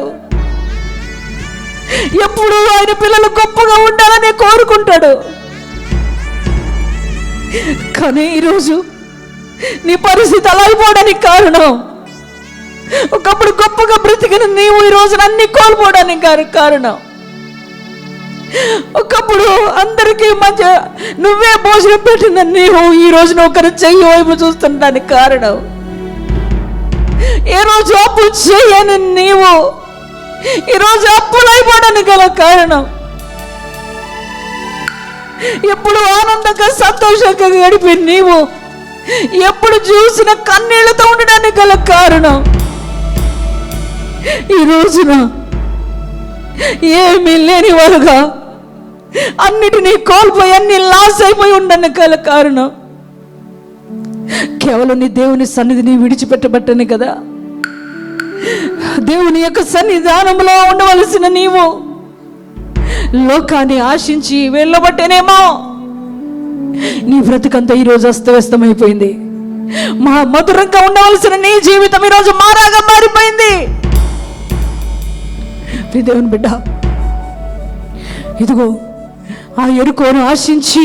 ఎప్పుడు ఆయన పిల్లలు గొప్పగా ఉండాలని కోరుకుంటాడు. కానీ ఈరోజు నీ పరిస్థితి అలా అయిపోవడానికి కారణం, ఒకప్పుడు గొప్పగా బ్రతికిన నీవు ఈ రోజున అన్ని కోల్పోవడానికి కారణం, ఒకప్పుడు అందరికీ మధ్య నువ్వే భోజనం పెట్టిన నీవు ఈ రోజున ఒకరు చెయ్యి వైపు చూస్తుండడానికి కారణం, ఏ రోజు అప్పు చేయని నీవు ఈరోజు అప్పులు అయిపోవడానికి గల కారణం, ఎప్పుడు ఆనందంగా సంతోషంగా గడిపి నీవు ఎప్పుడు చూసిన కన్నీళ్లతో ఉండడానికి గల కారణం, ఈ రోజున ఏమీ లేని వారుగా అన్నిటినీ కోల్పోయి అన్ని లాస్ అయిపోయి ఉండడానికి గల కారణం కేవలం నీ దేవుని సన్నిధిని విడిచిపెట్టబట్టనే కదా. దేవుని యొక్క సన్నిధానంలో ఉండవలసిన నీవు లోకాన్ని ఆశించి వెళ్ళబట్టేనేమో నీ బ్రతుకంతా ఈరోజు అస్తవ్యస్తమైపోయింది. మధురంగా ఉండవలసిన నీ జీవితం ఈరోజు మారాగా మారిపోయింది. దేవుని బిడ్డ, ఇదిగో ఆ యెరికోను ఆశించి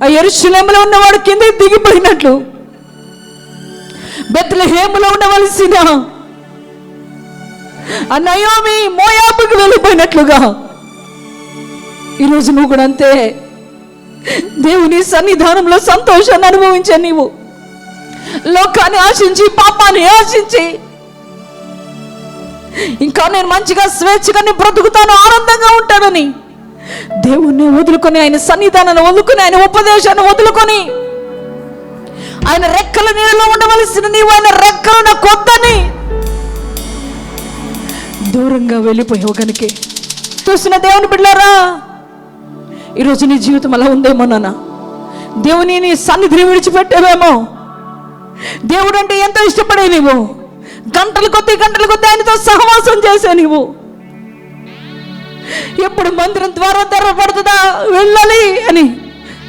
ఆ యెరూషలేములో ఉన్నవాడు కింద దిగిపోయినట్లు, బెత్లెహేములో ఉండవలసిన ఆ నయోమి మోయాబుకు వెళ్ళిపోయినట్లుగా ఈరోజు నువ్వు కూడా అంతే. దేవుని సన్నిధానంలో సంతోషాన్ని అనుభవించే నీవు లోకాన్ని ఆశించి పాపాన్ని ఆశించి ఇంకా నేను మంచిగా స్వేచ్ఛగా బ్రతుకుతాను, ఆనందంగా ఉంటానని దేవుణ్ణి వదులుకొని, ఆయన సన్నిధానాన్ని వదులుకొని, ఆయన ఉపదేశాన్ని వదులుకొని, ఆయన రెక్కల నీడలో ఉండవలసిన నీవు ఆయన రెక్కలను కొద్దని దూరంగా వెళ్ళిపోయావు. కనుకే చూస్తున్న దేవుని బిడ్డలారా, ఈరోజు నీ జీవితం అలా ఉందేమో నాన్న. దేవుని నీ సన్నిధిని విడిచిపెట్టావేమో. దేవుడు అంటే ఎంతో ఇష్టపడే నీవు గంటలు కొద్ది ఆయనతో సహవాసం చేసే నీవు ఎప్పుడు మందిరం ద్వారా తెరవబడుతుందా వెళ్ళాలి అని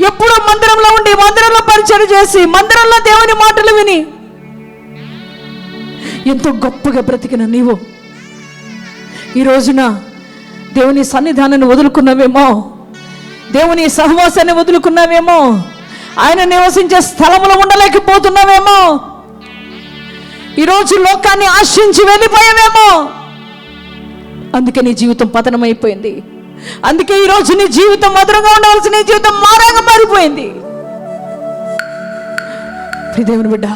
ఎప్పుడు మందిరంలో ఉండి మందిరంలో పరిచయం చేసి మందిరంలో దేవుని మాటలు విని ఎంతో గొప్పగా బ్రతికిన నీవు ఈ రోజున దేవుని సన్నిధానాన్ని వదులుకున్నావేమో, దేవుని సహవాసాన్ని వదులుకున్నావేమో, ఆయన నివసించే స్థలంలో ఉండలేకపోతున్నావేమో. ఈరోజు లోకాన్ని ఆశించి వెళ్ళిపోయావేమో, అందుకే నీ జీవితం పతనమైపోయింది. అందుకే ఈరోజు నీ జీవితం మధురంగా ఉండవలసిన నీ జీవితం మారాగా మారిపోయింది. దేవుని బిడ్డ,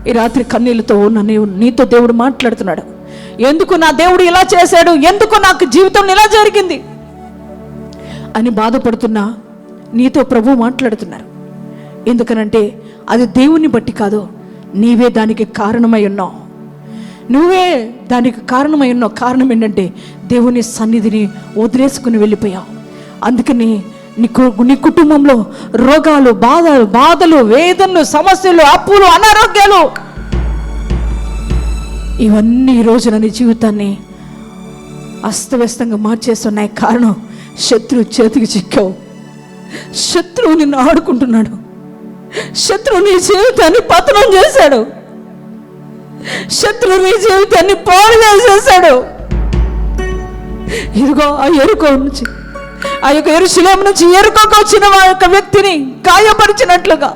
ఈ రాత్రి కన్నీళ్ళతో నీతో దేవుడు మాట్లాడుతున్నాడు. ఎందుకు నా దేవుడు ఇలా చేశాడు, ఎందుకు నాకు జీవితం ఇలా జరిగింది అని బాధపడుతున్నా నీతో ప్రభు మాట్లాడుతున్నారు. ఎందుకనంటే అది దేవుని బట్టి కాదు, నీవే దానికి కారణమై ఉన్నావు. నువ్వే దానికి కారణమై ఉన్నావు. కారణం ఏంటంటే దేవుని సన్నిధిని వదిలేసుకుని వెళ్ళిపోయావు. అందుకని నీ కుటుంబంలో రోగాలు, బాధలు, వేదనలు, సమస్యలు, అప్పులు, అనారోగ్యాలు ఇవన్నీ ఈ రోజున నీ జీవితాన్ని అస్తవ్యస్తంగా మార్చేస్తున్నాయి. కారణం శత్రువు చేతికి చిక్కావు. శత్రువు నిన్ను ఆడుకుంటున్నాడు. శత్రువు నీ జీవితాన్ని పతనం చేశాడు. శత్రువు నీ జీవితాన్ని పాడు చేసేసాడు. ఇదిగో ఆ ఎరుకో నుంచి, ఆ యొక్క యెరూషలేము నుంచి ఎరుకోకు వచ్చిన ఆ యొక్క వ్యక్తిని గాయపరిచినట్లుగా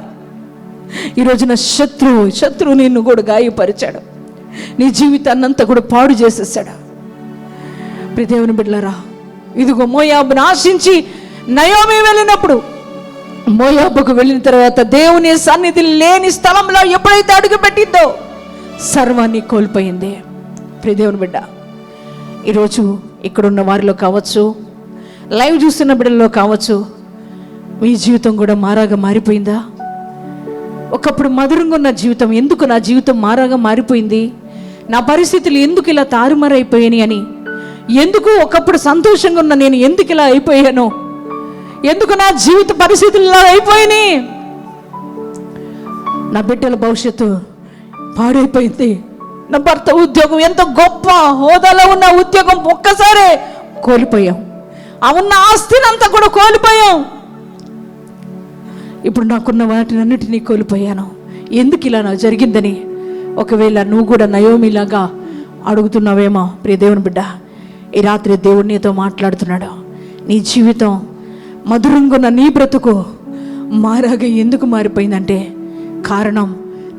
ఈ రోజున శత్రువు నిన్ను కూడా గాయపరిచాడు. నీ జీవితాన్ని అంతా కూడా పాడు చేసేసాడు. ప్రియ దేవుని బిడ్డలారా, ఇదిగో మోయాబును ఆశించి నయోమి వెళ్ళినప్పుడు, మోయాబుకు వెళ్ళిన తర్వాత దేవుని సన్నిధి లేని స్థలంలో ఎప్పుడైతే అడుగు పెట్టిందో సర్వాన్ని కోల్పోయింది. ప్రియ దేవుని బిడ్డ, ఈరోజు ఇక్కడున్న వారిలో కావచ్చు, లైవ్ చూస్తున్న బిడ్డల్లో కావచ్చు, మీ జీవితం కూడా మారాగా మారిపోయిందా? ఒకప్పుడు మధురంగా ఉన్న జీవితం ఎందుకు నా జీవితం మారాగా మారిపోయింది, నా పరిస్థితులు ఎందుకు ఇలా తారుమారైపోయాయి అని, ఎందుకు ఒకప్పుడు సంతోషంగా ఉన్న నేను ఎందుకు ఇలా అయిపోయాను, ఎందుకు నా జీవిత పరిస్థితులు ఇలా అయిపోయినాయి, నా బిడ్డల భవిష్యత్తు పాడైపోయింది, నా భర్త ఉద్యోగం ఎంత గొప్ప హోదాలో ఉన్న ఉద్యోగం ఒక్కసారే కోల్పోయాం, ఆ ఉన్న ఆస్తిని అంతా కూడా కోల్పోయాం, ఇప్పుడు నాకున్న వాటిని అన్నిటినీ కోల్పోయాను, ఎందుకు ఇలా నాకు జరిగిందని ఒకవేళ నువ్వు కూడా నయోమిలాగా అడుగుతున్నావేమో. ప్రియ దేవుని బిడ్డ, ఈ రాత్రి దేవుడు నీతో మాట్లాడుతున్నాడు. నీ జీవితం మధురంగా ఉన్న నీ బ్రతుకు మారాగా ఎందుకు మారిపోయిందంటే కారణం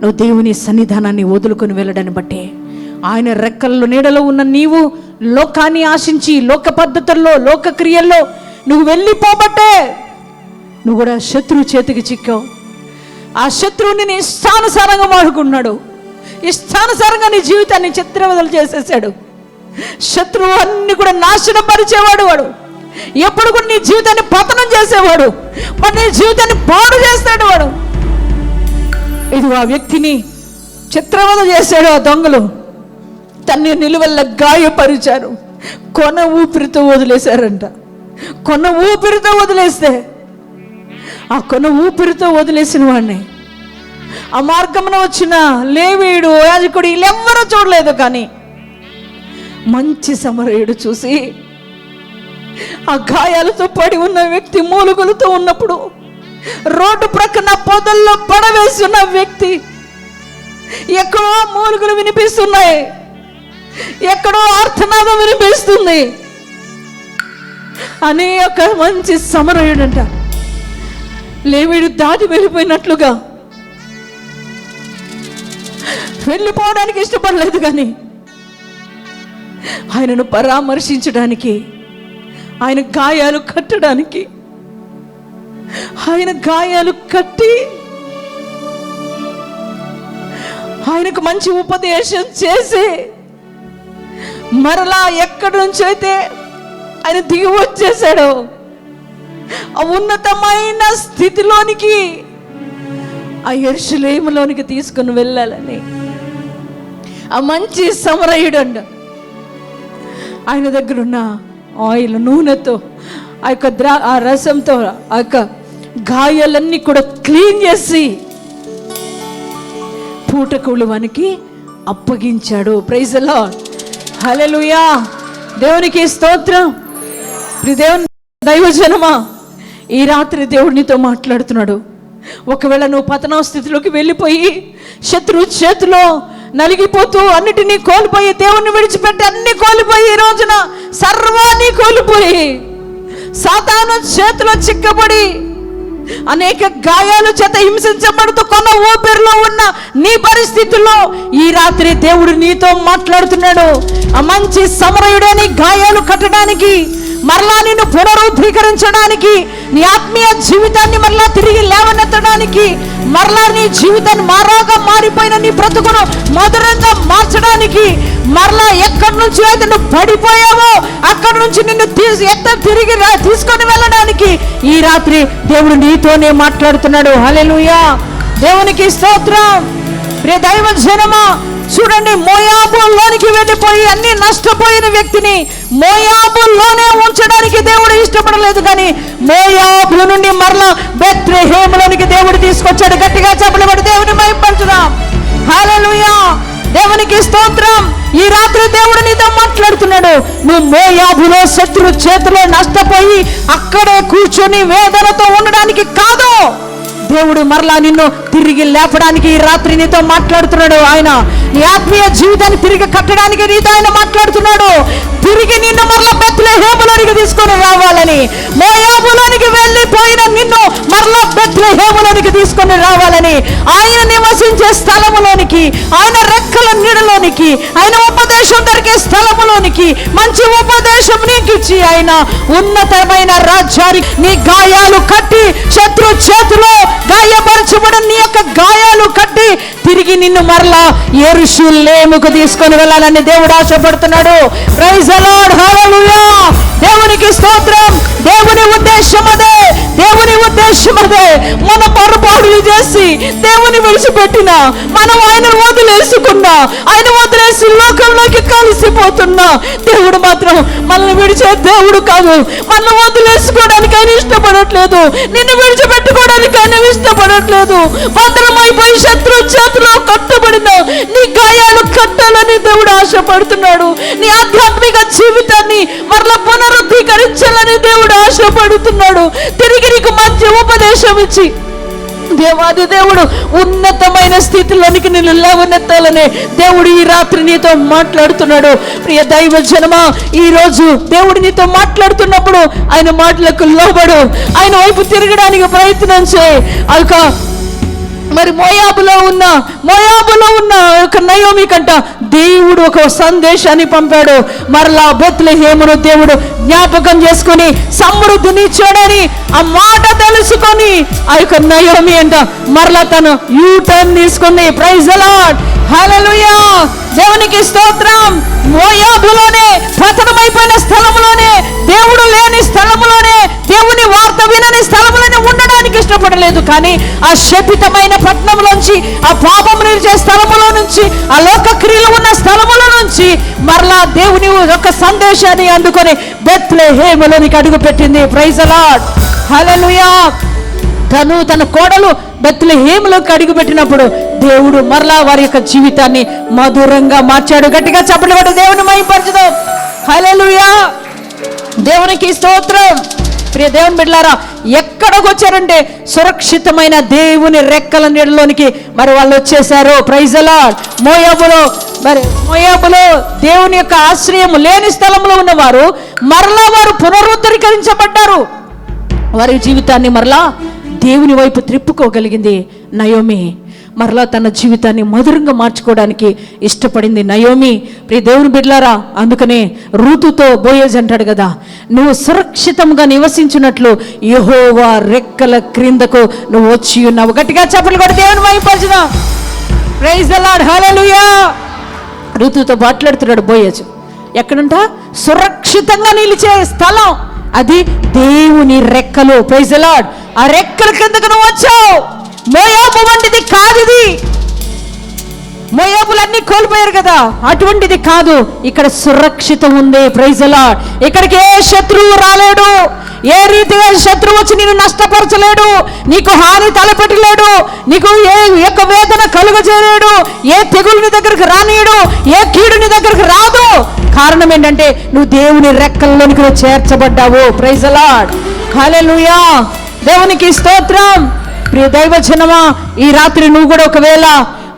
నువ్వు దేవుని సన్నిధానాన్ని వదులుకొని వెళ్ళడాన్ని బట్టి. ఆయన రెక్కల్లో నీడలో ఉన్న నీవు లోకాన్ని ఆశించి లోక పద్ధతుల్లో లోక క్రియల్లో నువ్వు వెళ్ళిపోబట్టే నువ్వు కూడా శత్రువు చేతికి చిక్కావు. ఆ శత్రువుని నీ ఇష్టానుసారంగా వాడుకున్నాడు. ఇష్టానుసారంగా నీ జీవితాన్ని చిత్రవదలు చేసేసాడు. శత్రువు అన్ని కూడా నాశనం పరిచేవాడు. వాడు ఎప్పుడు కూడా నీ జీవితాన్ని పతనం చేసేవాడు. మరి నీ జీవితాన్ని పాడు చేస్తాడు వాడు. ఇది ఆ వ్యక్తిని చిత్రవద చేశాడు. ఆ దొంగలు తన్ని నిలువెల్ల గాయపరిచారు. కొన ఊపిరితో వదిలేశారంట. కొన ఊపిరితో వదిలేస్తే ఆ కొన ఊపిరితో వదిలేసిన వాడిని ఆ మార్గంలో వచ్చిన లేవీయుడు, యాజకుడు వీళ్ళెవ్వరూ చూడలేదు. కానీ మంచి సమరయుడు చూసి ఆ గాయాలతో పడి ఉన్న వ్యక్తి మూలుగులతో ఉన్నప్పుడు, రోడ్డు ప్రక్కన పొదల్లో పడవేసి ఉన్న వ్యక్తి, ఎక్కడో మూలుగులు వినిపిస్తున్నాయి, ఎక్కడో ఆర్తనాదం వినిపిస్తుంది అనే ఒక మంచి సమరయుడంట లేవీడు దాటి వెళ్ళిపోయినట్లుగా వెళ్ళిపోవడానికి ఇష్టపడలేదు. కానీ ఆయనను పరామర్శించడానికి, ఆయన గాయాలు కట్టడానికి, ఆయన గాయాలు కట్టి ఆయనకు మంచి ఉపదేశం చేసి మరలా ఎక్కడి నుంచి అయితే ఆయన దిగి వచ్చేసాడో ఆ ఉన్నతమైన స్థితిలోనికి, ఆ యెరూషలేములోనికి తీసుకుని వెళ్ళాలని ఆ మంచి సమరయుడు అంట ఆయన దగ్గర ఉన్న ఆయిల్, నూనెతో, ఆ యొక్క ఆ రసంతో ఆ యొక్క గాయాలన్నీ కూడా క్లీన్ చేసి పూటకుళ్ళువానికి అప్పగించాడు. ప్రైజ్ ది లార్డ్, హల్లెలూయా, దేవునికి స్తోత్రం. దేవుని దైవజనమా, ఈ రాత్రి దేవుడు నీతో మాట్లాడుతున్నాడు. ఒకవేళ నువ్వు పతన స్థితిలోకి వెళ్ళిపోయి శత్రువు చేతిలో నలిగిపోతూ అన్నిటినీ కోల్పోయి, దేవుణ్ణి విడిచిపెట్టి అన్ని కోల్పోయి, ఈ రోజున సర్వాన్ని కోల్పోయి సాతాను చేతిలో చిక్కబడి అనేక గాయాలు చేత హింసించబడుతూ కొన్న ఊపిరిలో ఉన్న నీ పరిస్థితుల్లో ఈ రాత్రి దేవుడు నీతో మాట్లాడుతున్నాడు. ఆ మంచి సమరయుడని గాయాలు కట్టడానికి, మరలా నిన్ను పునరుద్ధీకరించడానికి, నీ ఆత్మీయ జీవితాన్ని మరలా తిరిగి లేవనెత్తడానికి, మరలా నీ జీవితాన్ని మారాగా మారిపోయిన నీ బ్రతుకును మధురంగా మార్చడానికి, మరలా ఎక్కడి నుంచి అయితే నువ్వు పడిపోయావో అక్కడి నుంచి నిన్ను తిరిగి తీసుకొని వెళ్ళడానికి ఈ రాత్రి దేవుడు నీతోనే మాట్లాడుతున్నాడు. హల్లెలూయా, దేవునికి స్తోత్రం. ప్రియ దైవ జనమా, చూడండి, మోయాబులోనికి వెళ్ళిపోయి అన్ని నష్టపోయిన వ్యక్తిని మోయాబులోనే ఉంచడానికి దేవుడు ఇష్టపడలేదు, కానీ మోయాబు నుండి మరలా బెత్లెహేములోనికి దేవుడు తీసుకొచ్చాడు. గట్టిగా చెప్పబడి దేవుని మహిమపరచుదాం. హల్లెలూయా, దేవునికి స్తోత్రం. ఈ రాత్రి దేవుడు నీతో మాట్లాడుతున్నాడు. నువ్వు మోయాబులో శత్రు చేతిలో నష్టపోయి అక్కడే కూర్చొని వేదనతో ఉండడానికి కాదు, దేవుడు మరలా నిన్ను తిరిగి లేపడానికి ఈ రాత్రి నీతో మాట్లాడుతున్నాడు. ఆయన నీ ఆత్మీయ జీవితాన్ని తిరిగి కట్టడానికి నీతో ఆయన మాట్లాడుతున్నాడు. తిరిగి నిన్ను మరలా బెత్లెహేములోనికి తీసుకొని రావాలని, మోయాబులోనికి వెళ్ళిపోయిన నిన్ను మరలా బెత్లెహేములోనికి తీసుకొని రావాలని, ఆయన నివసించే స్థలములోనికి, ఆయన రెక్కల నీడలోనికి, ఆయన ఉపదేశం దొరికే స్థలములోనికి మంచి ఉపదేశం నీకు ఇచ్చి ఆయన ఉన్నతమైన రాజ్యానికి నీ గాయాలు కట్టి, శత్రు చేతిలో గాయపరచబడిన నీ యొక్క గాయాలు కట్టి తిరిగి నిన్ను మరలా యెరూషలేముకు తీసుకొని వెళ్ళాలని దేవుడు ఆశపడుతున్నాడు. ప్రైజ్ ది లార్డ్, హల్లెలూయా, దేవునికి స్తోత్రం. దేవుని ఉద్దేశం అదే, దేవుని ఉద్దేశం అదే. మన పొరపాటులు చేసి దేవుని విడిచిపెట్టినా, మనం ఆయన వదిలేసుకున్నా, ఆయన వదిలేసి లోకంలోకి కలిసిపోతున్నా, దేవుడు మాత్రం మనల్ని విడిచే దేవుడు కాదు. మనల్ని వదిలేసుకోవడానికి ఆయన ఇష్టపడట్లేదు, నిన్ను విడిచిపెట్టుకోవడానికి ఆయన ఇష్టపడట్లేదు. భద్రమైపోయి శత్రు చేతిలో కట్టబడిన నీ గాయాలు కట్టాలని దేవుడు ఆశపడుతున్నాడు. నీ ఆధ్యాత్మిక జీవితాన్ని మరలా పునరుద్ధీకరించాలని దేవుడు ఆశపడుతున్నాడు. తిరిగి నీకు మంచి ఉపదేశం ఇచ్చి దేవాది దేవుడు ఉన్నతమైన స్థితిలోనికి నిన్ను లేవనెత్తాలనే దేవుడు ఈ రాత్రి నీతో మాట్లాడుతున్నాడు. ప్రియ దైవ జనమా, ఈ రోజు దేవుడు నీతో మాట్లాడుతున్నప్పుడు ఆయన మాటలకు లోబడు, ఆయన వైపు తిరగడానికి ప్రయత్నం చేయి. మరి మోయాబులో ఉన్న ఒక నయోమి కంట దేవుడు ఒక సందేశాన్ని పంపాడు. మరలా బెత్లెహేమును దేవుడు జ్ఞాపకం చేసుకొని సమృద్ధిని చూడని ఆ మాట తెలుసుకొని ఆ యొక్క నయోమి అంట మరలా తను యూటర్న్ తీసుకుంది. ప్రైజ్ ది లార్డ్, హల్లెలూయా, దేవునికి స్తోత్రం. మోయాబులోనే, పతనమైపోయిన స్థలంలోనే, దేవుడు లేని స్థలంలోనే, దేవుని వార్త వినని స్థలంలోనే ఉండడానికి ఇష్టపడలేదు. కానీ ఆ శపితమైన పట్టణంలోంచి, ఆ పాపం నిలిచే స్థలములో నుంచి, ఆ లోక క్రియలు ఉన్న స్థలముల నుంచి మరలా దేవుని యొక్క సందేశాన్ని అందుకొని బెత్లెహేములోనికి అడుగు పెట్టింది. ప్రైజ్ ది లార్డ్, హల్లెలూయా. తన కోడలు బెత్లెహేములోకి అడుగు పెట్టినప్పుడు దేవుడు మరలా వారి యొక్క జీవితాన్ని మధురంగా మార్చాడు. గట్టిగా చెప్పబడి దేవుని మహిమపరచుదాం. హల్లెలూయా, దేవునికి స్తోత్రం. ప్రియ దేవుని బిడ్డలారా, ఎక్కడికి వచ్చారంటే సురక్షితమైన దేవుని రెక్కల నీడలోనికి మరి వాళ్ళు వచ్చేసారు. Praise the lord. మోయాబులో దేవుని యొక్క ఆశ్రయం లేని స్థలంలో ఉన్నవారు మరలా వారు పునరుద్ధరించబడ్డారు. వారి జీవితాన్ని మరలా దేవుని వైపు త్రిప్పుకోగలిగింది నయోమి. మరలా తన జీవితాన్ని మధురంగా మార్చుకోవడానికి ఇష్టపడింది నయోమి. ప్రియ దేవుని బిడ్డలారా, అందుకనే రూతుతో బోయజ్ అంటాడు కదా, నువ్వు సురక్షితంగా నివసించినట్లు యెహోవా రెక్కల క్రిందకు నువ్వు వచ్చి ఉన్నావు. గట్టిగా చప్పట్లు కొట్టి దేవుని మహిమపరచుదాం. ప్రైజ్ ది లార్డ్, హల్లెలూయా. రూతుతో మాట్లాడుతున్నాడు బోయజ్. ఎక్కడంట? సురక్షితంగా నిలిచే స్థలం అది దేవుని రెక్కలు. Praise the lord. ఆ రెక్కల కిందకు నువ్వు వచ్చావు. మోయాబు వంటిది కాదు ఇది. మోయాబులన్నీ కోల్పోయారు కదా, అటువంటిది కాదు. ఇక్కడ సురక్షితం ఉంది. Praise the lord. ఇక్కడికి ఏ శత్రువు రాలేడు, ఏ రీతిగా శత్రువు వచ్చి నిన్ను నష్టపరచలేడు, నీకు హాని తలపెట్టలేడు, నీకు ఏ యొక్క వేదన కలుగజేయలేడు, ఏ తెగులు నీ దగ్గరకు రానియడు, ఏ కీడు నీ దగ్గరకు రాదు. కారణం ఏంటంటే నువ్వు దేవుని రెక్కల్లోనికి నువ్వు చేర్చబడ్డావు. ప్రైజ్ ది లార్డ్, హల్లెలూయా, దేవునికి స్తోత్రం. ప్రియ దైవ జనమా, ఈ రాత్రి నువ్వు కూడా ఒకవేళ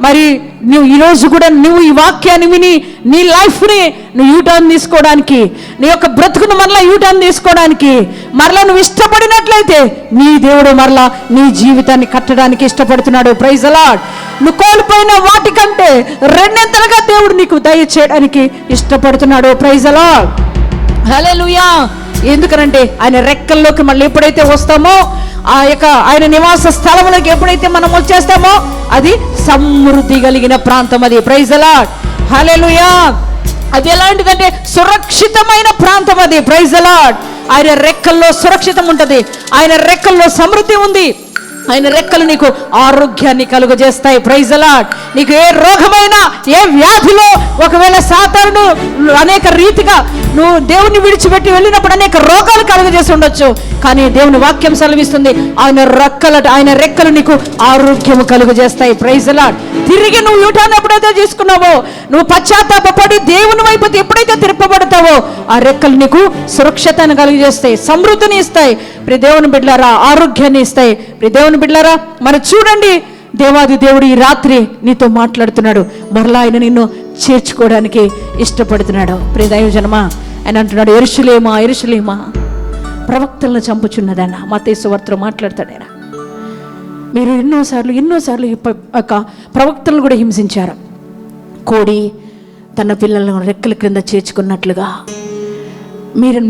మరి నువ్వు ఈరోజు కూడా నువ్వు ఈ వాక్యాన్ని విని నీ లైఫ్ని నువ్వు యూటర్న్ తీసుకోవడానికి, నీ యొక్క బ్రతుకును మరలా యూటర్న్ తీసుకోవడానికి మరలా నువ్వు ఇష్టపడినట్లయితే నీ దేవుడు మరలా నీ జీవితాన్ని కట్టడానికి ఇష్టపడుతున్నాడు. Praise the Lord. నువ్వు కోల్పోయిన వాటికంటే రెండింతలుగా దేవుడు నీకు దయచేయడానికి ఇష్టపడుతున్నాడు. Praise the lord. హల్లెలూయా. ఎందుకనంటే ఆయన రెక్కల్లోకి మళ్ళీ ఎప్పుడైతే వస్తామో, ఆ యొక్క ఆయన నివాస స్థలంలోకి ఎప్పుడైతే మనం వచ్చేస్తామో అది సమృద్ధి కలిగిన ప్రాంతం. అది ప్రైజ్ ది లార్డ్. హల్లెలూయా. అది ఎలాంటిదంటే సురక్షితమైన ప్రాంతం. అది ప్రైజ్ ది లార్డ్. ఆయన రెక్కల్లో సురక్షితం ఉంటుంది, ఆయన రెక్కల్లో సమృద్ధి ఉంది, ఆయన రెక్కలు నీకు ఆరోగ్యాన్ని కలుగజేస్తాయి. Praise the lord. నీకు ఏ రోగమైనా, ఏ వ్యాధిలో ఒకవేళ సాతానుడు అనేక రీతిగా నువ్వు దేవుని విడిచిపెట్టి వెళ్ళినప్పుడు అనేక రోగాలు కలుగజేసి ఉండొచ్చు, కానీ దేవుని వాక్యం సెలవిస్తుంది ఆయన రెక్కలు నీకు ఆరోగ్యము కలుగజేస్తాయి. Praise the lord. తిరిగి నువ్వు యూటర్న్ ఎప్పుడైతే తీసుకున్నావో, నువ్వు పశ్చాత్తాపడి దేవుని వైపు ఎప్పుడైతే తిరపబడతావో ఆ రెక్కలు నీకు సురక్షతను కలుగజేస్తాయి, సమృద్ధిని ఇస్తాయి. ప్రియ దేవుని బిడ్డలారా, ఆరోగ్యాన్ని ఇస్తాయి. ప్రియ దేవుని బిడ్డలారా, మరి చూడండి, దేవాది దేవుడు ఈ రాత్రి నీతో మాట్లాడుతున్నాడు. మరలా ఆయన నిన్ను చేర్చుకోవడానికి ఇష్టపడుతున్నాడు. ప్రియ దైవజనమా, ఆయన అంటున్నాడు, యెరూషలేమా యెరూషలేమా ప్రవక్తలను చంపుచున్నదన్న. మత్తయి సువార్తలో మాట్లాడతాడు ఆయన. మీరు ఎన్నోసార్లు ప్రవక్తలను కూడా హింసించారు. కోడి తన పిల్లలను రెక్కల క్రింద చేర్చుకున్నట్లుగా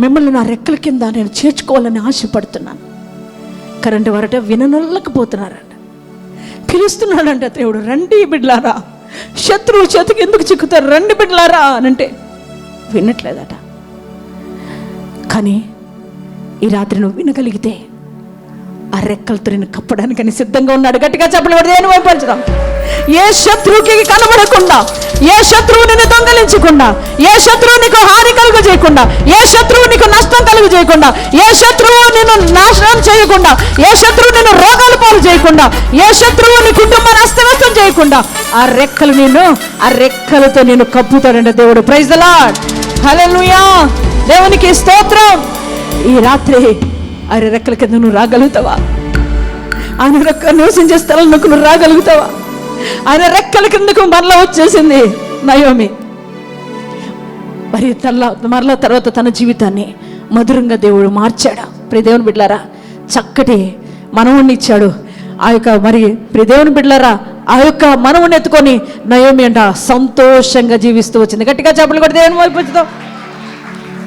మిమ్మల్ని నా రెక్కల కింద నేను చేర్చుకోవాలని ఆశపడుతున్నాను. కరెంటు వరట విననొల్లకపోతున్నారంట. పిలుస్తున్నాడంట దేవుడు, రండి బిడ్డలారా, శత్రువు చేతికి ఎందుకు చిక్కుతారు, రండి బిడ్డలారా అనంటే వినట్లేదట. కానీ ఈ రాత్రి నువ్వు వినగలిగితే ఆ రెక్కలతో నేను కప్పడానికని సిద్ధంగా ఉన్నాడు. గట్టిగా చెప్పబడి దేని వైపు పంచుదాం. ఏ శత్రువుకి కనబడకుండా, ఏ శత్రువు నిన్ను దొంగలించకుండా, ఏ శత్రువు నీకు హాని కలుగు చేయకుండా, ఏ శత్రువు నీకు నష్టం కలుగు చేయకుండా, ఏ శత్రువు నిన్ను నాశనం చేయకుండా, ఏ శత్రువు నిన్ను రోగాలు పాలు చేయకుండా, ఏ శత్రువు నీ కుటుంబాన్ని అస్తవ్యస్తం చేయకుండా ఆ రెక్కలతో నేను కప్పుతాడంట దేవుడు. Praise the lord. హల్లెలూయా. దేవునికి స్తోత్రం. ఈ రాత్రి ఆయన రెక్కల కింద నువ్వు రాగలుగుతావా? ఆయన రెక్కలు నివసించే స్థలంలోకి నువ్వు రాగలుగుతావా? ఆయన రెక్కల కిందకు మరలా వచ్చేసింది నయోమి. మరలా తర్వాత తన జీవితాన్ని మధురంగా దేవుడు మార్చాడు. ప్రియ దేవుని బిడ్డలారా, చక్కటి మనవుణ్ణి ఇచ్చాడు. ఆ యొక్క ప్రియ దేవుని బిడ్డలారా, ఆ యొక్క మనవుని ఎత్తుకొని నయోమి అంట సంతోషంగా జీవిస్తూ వచ్చింది. గట్టిగా చెప్పలు కూడా దేవుని వైపు వచ్చుతాం.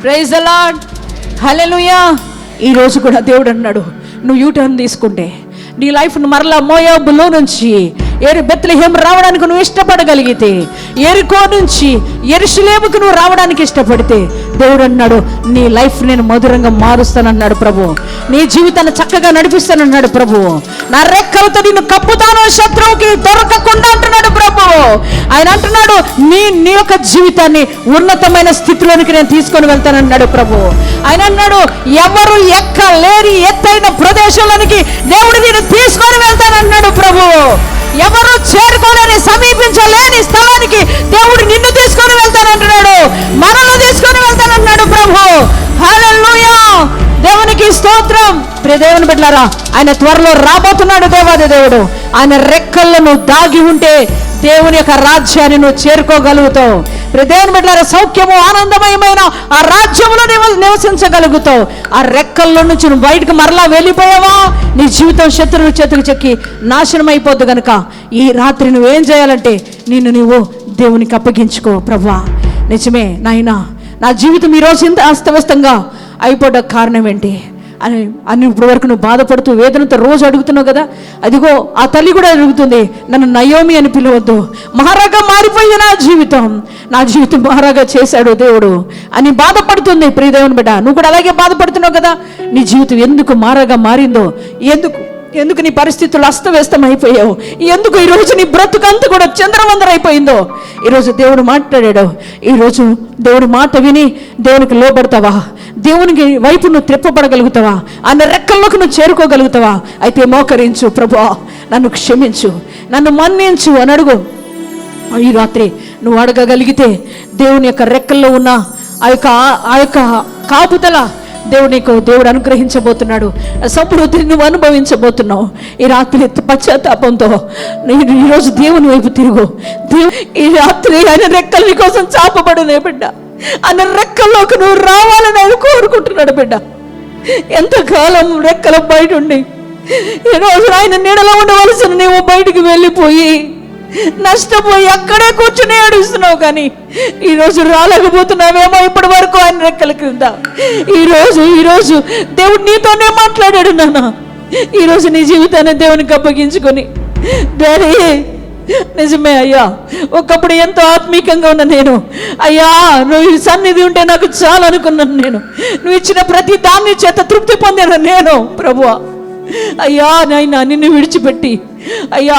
Praise the lord. హల్లెలూయా. ఈరోజు కూడా దేవుడు అన్నాడు, నువ్వు యూటర్న్ తీసుకుంటే నీ లైఫ్ను మరలా మోయాబులో నుంచి బెత్లెహేం రావడానికి నువ్వు ఇష్టపడగలిగితే, యెరికో నుంచి యెరూషలేముకు నువ్వు రావడానికి ఇష్టపడితే దేవుడు అన్నాడు, నీ లైఫ్ నేను మధురంగా మారుస్తానన్నాడు ప్రభు. నీ జీవితాన్ని చక్కగా నడిపిస్తానన్నాడు ప్రభు. నా రెక్కలతో నిన్ను కప్పుతాను, శత్రువుకి దొరకకుండా అంటున్నాడు ప్రభు. ఆయన అంటున్నాడు, నీ యొక్క జీవితాన్ని ఉన్నతమైన స్థితిలోనికి నేను తీసుకొని వెళ్తానన్నాడు ప్రభు. ఆయన అన్నాడు, ఎవరు ఎక్కలేని ఎత్తైన ప్రదేశంలోనికి దేవుడు నేను తీసుకొని వెళ్తానన్నాడు ప్రభు. ఎవరు చేరుకోలేని సమీపించలేని స్థలానికి దేవుడు నిన్ను తీసుకొని వెళ్తానంటున్నాడు, మనల్ని తీసుకొని వెళ్తానన్నాడు ప్రభు. హల్లెలూయా. దేవునికి స్తోత్రం. ప్రియ దేవుని బిడ్డలారా, ఆయన త్వరలో రాబోతున్నాడు దేవాది దేవుడు. ఆయన రెక్కల్లో నువ్వు దాగి ఉంటే దేవుని యొక్క రాజ్యాన్ని నువ్వు చేరుకోగలుగుతావు. ప్రియ దేవుని బిడ్డలారా, సౌఖ్యము ఆనందమయమైన ఆ రాజ్యంలో నివసించగలుగుతావు. ఆ రెక్కల్లో నుంచి నువ్వు బయటకు మరలా వెళ్ళిపోయావా, నీ జీవితం శత్రువుల చేతికి చెక్కి నాశనం అయిపోద్దు. కనుక ఈ రాత్రి నువ్వేం చేయాలంటే నువ్వు దేవునికి అప్పగించుకో. ప్రభువా, నిజమే నాయనా, నా జీవితం ఈరోజు ఇంత అస్తవ్యస్తంగా అయిపోవడం కారణం ఏంటి అని ఇప్పుడు వరకు నువ్వు బాధపడుతూ వేదనతో రోజు అడుగుతున్నావు కదా. అదిగో ఆ తల్లి కూడా అడుగుతుంది, నన్ను నయోమి అని పిలవద్దు, మహారాగా మారిపోయింది నా జీవితం మహారాగా చేశాడు దేవుడు అని బాధపడుతుంది. ప్రియ దేవుని బిడ్డ, నువ్వు కూడా అలాగే బాధపడుతున్నావు కదా. నీ జీవితం ఎందుకు మారాగా మారిందో, ఎందుకు నీ పరిస్థితులు అస్తవ్యస్తం అయిపోయావు, ఎందుకు ఈరోజు నీ బ్రతుకంతా కూడా చంద్రవందరైపోయిందో ఈరోజు దేవుడు మాట్లాడాడు. ఈరోజు దేవుడి మాట విని దేవునికి లోబడతావా? దేవునికి వైపు నువ్వు త్రిప్పబడగలుగుతావా? ఆయన రెక్కల్లోకి నువ్వు చేరుకోగలుగుతావా? అయితే మోకరించు, ప్రభువా నన్ను క్షమించు, నన్ను మన్నించు అని అడుగు. ఈ రాత్రి నువ్వు అడగగలిగితే దేవుని యొక్క రెక్కల్లో ఉన్న ఆ యొక్క కాపుదల దేవుడు అనుగ్రహించబోతున్నాడు. సమృద్ధిని నువ్వు అనుభవించబోతున్నావు. ఈ రాత్రి పశ్చాత్తాపంతో నేను ఈరోజు దేవుని వైపు తిరుగు. ఈ రాత్రి ఆయన రెక్కల నీ కోసం చాపబడునే బిడ్డ. ఆయన రెక్కల్లోకి నువ్వు రావాలని ఆయన కోరుకుంటున్నాడు బిడ్డ. ఎంతకాలం రెక్కల బయట ఉండి ఈరోజు ఆయన నీడలో ఉండవలసిన నీవు బయటికి వెళ్ళిపోయి నష్టపోయి అక్కడే కూర్చుని ఏడుస్తున్నావు. కానీ ఈరోజు రాలేకపోతున్నావేమో ఇప్పటి వరకు ఆయన రెక్కల క్రింద. ఈరోజు దేవుడు నీతోనే మాట్లాడాడు నాన్న. ఈరోజు నీ జీవితాన్ని దేవునికి అప్పగించుకొని, డాడీ నిజమే అయ్యా, ఒకప్పుడు ఎంతో ఆత్మీకంగా ఉన్న నేను, అయ్యా నువ్వు సన్నిధి ఉంటే నాకు చాలా అనుకున్నాను. నువ్వు ఇచ్చిన ప్రతి దాన్ని చేత తృప్తి పొందిన నేను ప్రభువా. అయ్యా నాయన నిన్ను విడిచిపెట్టి అయ్యా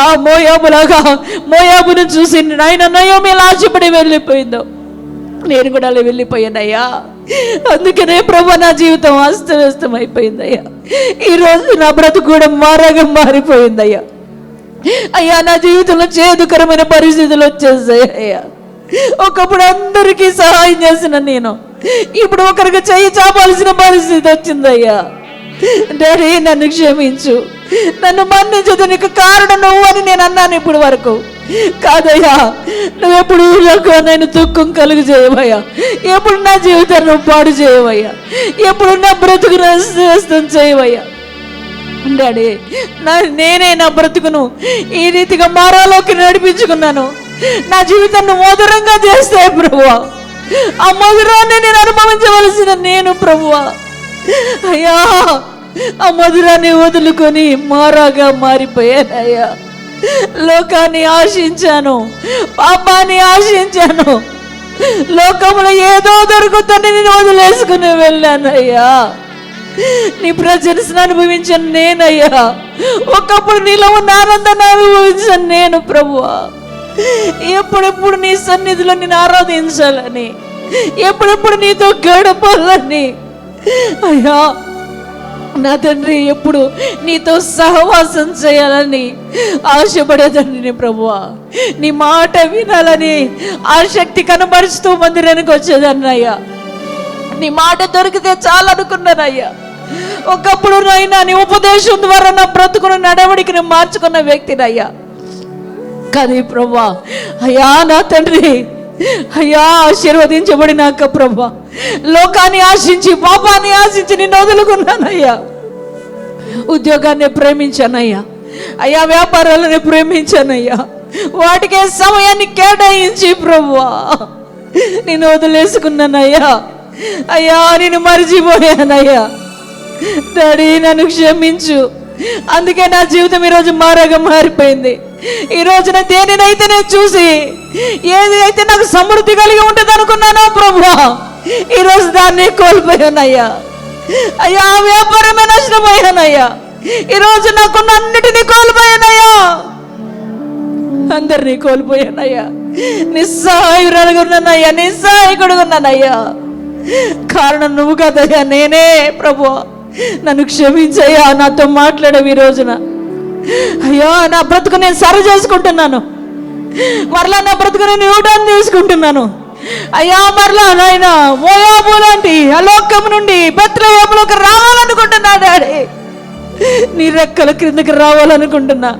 మోయాబును చూసి నాయన నయోమి ఆశపడి వెళ్ళిపోయిందో, నేను కూడా అలా వెళ్ళిపోయానయ్యా. అందుకనే ప్రభు నా జీవితం అస్తవ్యస్తం అయిపోయిందయ్యా. ఈరోజు నా బ్రతుకు కూడా మారగా మారిపోయిందయ్యా. అయ్యా నా జీవితంలో చేదుకరమైన పరిస్థితులు వచ్చేసాయి అయ్యా. ఒకప్పుడు అందరికీ సహాయం చేసిన నేను ఇప్పుడు ఒకరికి చెయ్యి చాపాల్సిన పరిస్థితి వచ్చిందయ్యా. డాడీ నన్ను క్షమించు, నన్ను మన్నించు, నీకు కారణం నువ్వు అని నేను అన్నాను ఇప్పుడు వరకు. కాదయ్యా, నువ్వెప్పుడు నేను దుఃఖం కలుగు చేయవయ్యా. ఎప్పుడు నా జీవితాన్ని నువ్వు పాడు చేయవయ్యా. ఎప్పుడు నా బ్రతుకు నష్టం చేయవయ్యా. డాడీ నేనే నా బ్రతుకును ఈ రీతిగా మారాలోకి నడిపించుకున్నాను. నా జీవితాన్ని మధురంగా చేస్తే ప్రభువా, ఆ మధురాన్ని నేను అనుభవించవలసిన నేను ప్రభువా. అయ్యా ఆ మధురాన్ని వదులుకొని మారాగా మారిపోయానయ్యా. లోకాన్ని ఆశించాను, పాపాన్ని ఆశించాను, లోకంలో ఏదో దొరుకుతుందని నేను వదిలేసుకుని వెళ్ళానయ్యా. నీ ప్రజెన్స్ అనుభవించాను నేనయ్యా. ఒకప్పుడు నీలో ఉన్న ఆనందాన్ని అనుభవించాను నేను ప్రభువా. ఎప్పుడెప్పుడు నీ సన్నిధిలో నేను ఆరాధించాలని, ఎప్పుడెప్పుడు నీతో గడపాలని అయ్యా నా తండ్రి, ఎప్పుడు నీతో సహవాసం చేయాలని ఆశపడేదండి ప్రభువా. నీ మాట వినాలని ఆసక్తి కనబరుస్తూ మందిరానికి వచ్చేదాన్ని అయ్యా. నీ మాట దొరికితే చాలా అనుకున్నానయ్యా. ఒకప్పుడు నాయనా నీ ఉపదేశం ద్వారా నా బ్రతుకును నడవడికి మార్చుకున్న వ్యక్తినయ్యా. కానీ ప్రభువా అయ్యా నా తండ్రి, అయ్యా ఆశీర్వదించబడినాక ప్రభువా లోకాన్ని ఆశించి పాపాన్ని ఆశించి నిన్ను వదులుకున్నానయ్యా. ఉద్యోగాన్ని ప్రేమించానయ్యా. అయ్యా వ్యాపారాలను ప్రేమించానయ్యా. వాటికే సమయాన్ని కేటాయించి ప్రభువా నిన్ను వదిలేసుకున్నానయ్యా. అయ్యా నేను మరిచిపోయానయ్యా. డాడీ నన్ను క్షమించు. అందుకే నా జీవితం ఈరోజు మారగా మారిపోయింది. ఈ రోజున దేనినైతే నేను చూసి ఏదైతే నాకు సమృద్ధి కలిగి ఉంటుంది అనుకున్నానో ప్రభువా, ఈరోజు దాన్ని కోల్పోయానయ్యా. అయ్యా వ్యాపారమే నష్టపోయానయ్యా. ఈరోజు నాకున్న అన్నిటినీ కోల్పోయానయ్యా. అందరినీ కోల్పోయానయ్యా. నిస్సహాయురాలుగున్నానయ్యా, నిస్సహాయకుడుగున్నానయ్యా. కారణం నువ్వు కదయ్యా, నేనే ప్రభువా. నన్ను క్షమించయ్యా. నాతో మాట్లాడవు ఈ రోజున. అయ్యా నా బ్రతుకు నేను సరి చేసుకుంటున్నాను. మరలా నా బ్రతుకు నేను యూటర్న్ తీసుకుంటున్నాను అయ్యా. మరలా నాయన మోయాబు లాంటి అలోకం నుండి బెత్లెహేములోకి రావాలనుకుంటున్నా డాడీ. నీ రెక్కల క్రిందకి రావాలనుకుంటున్నా.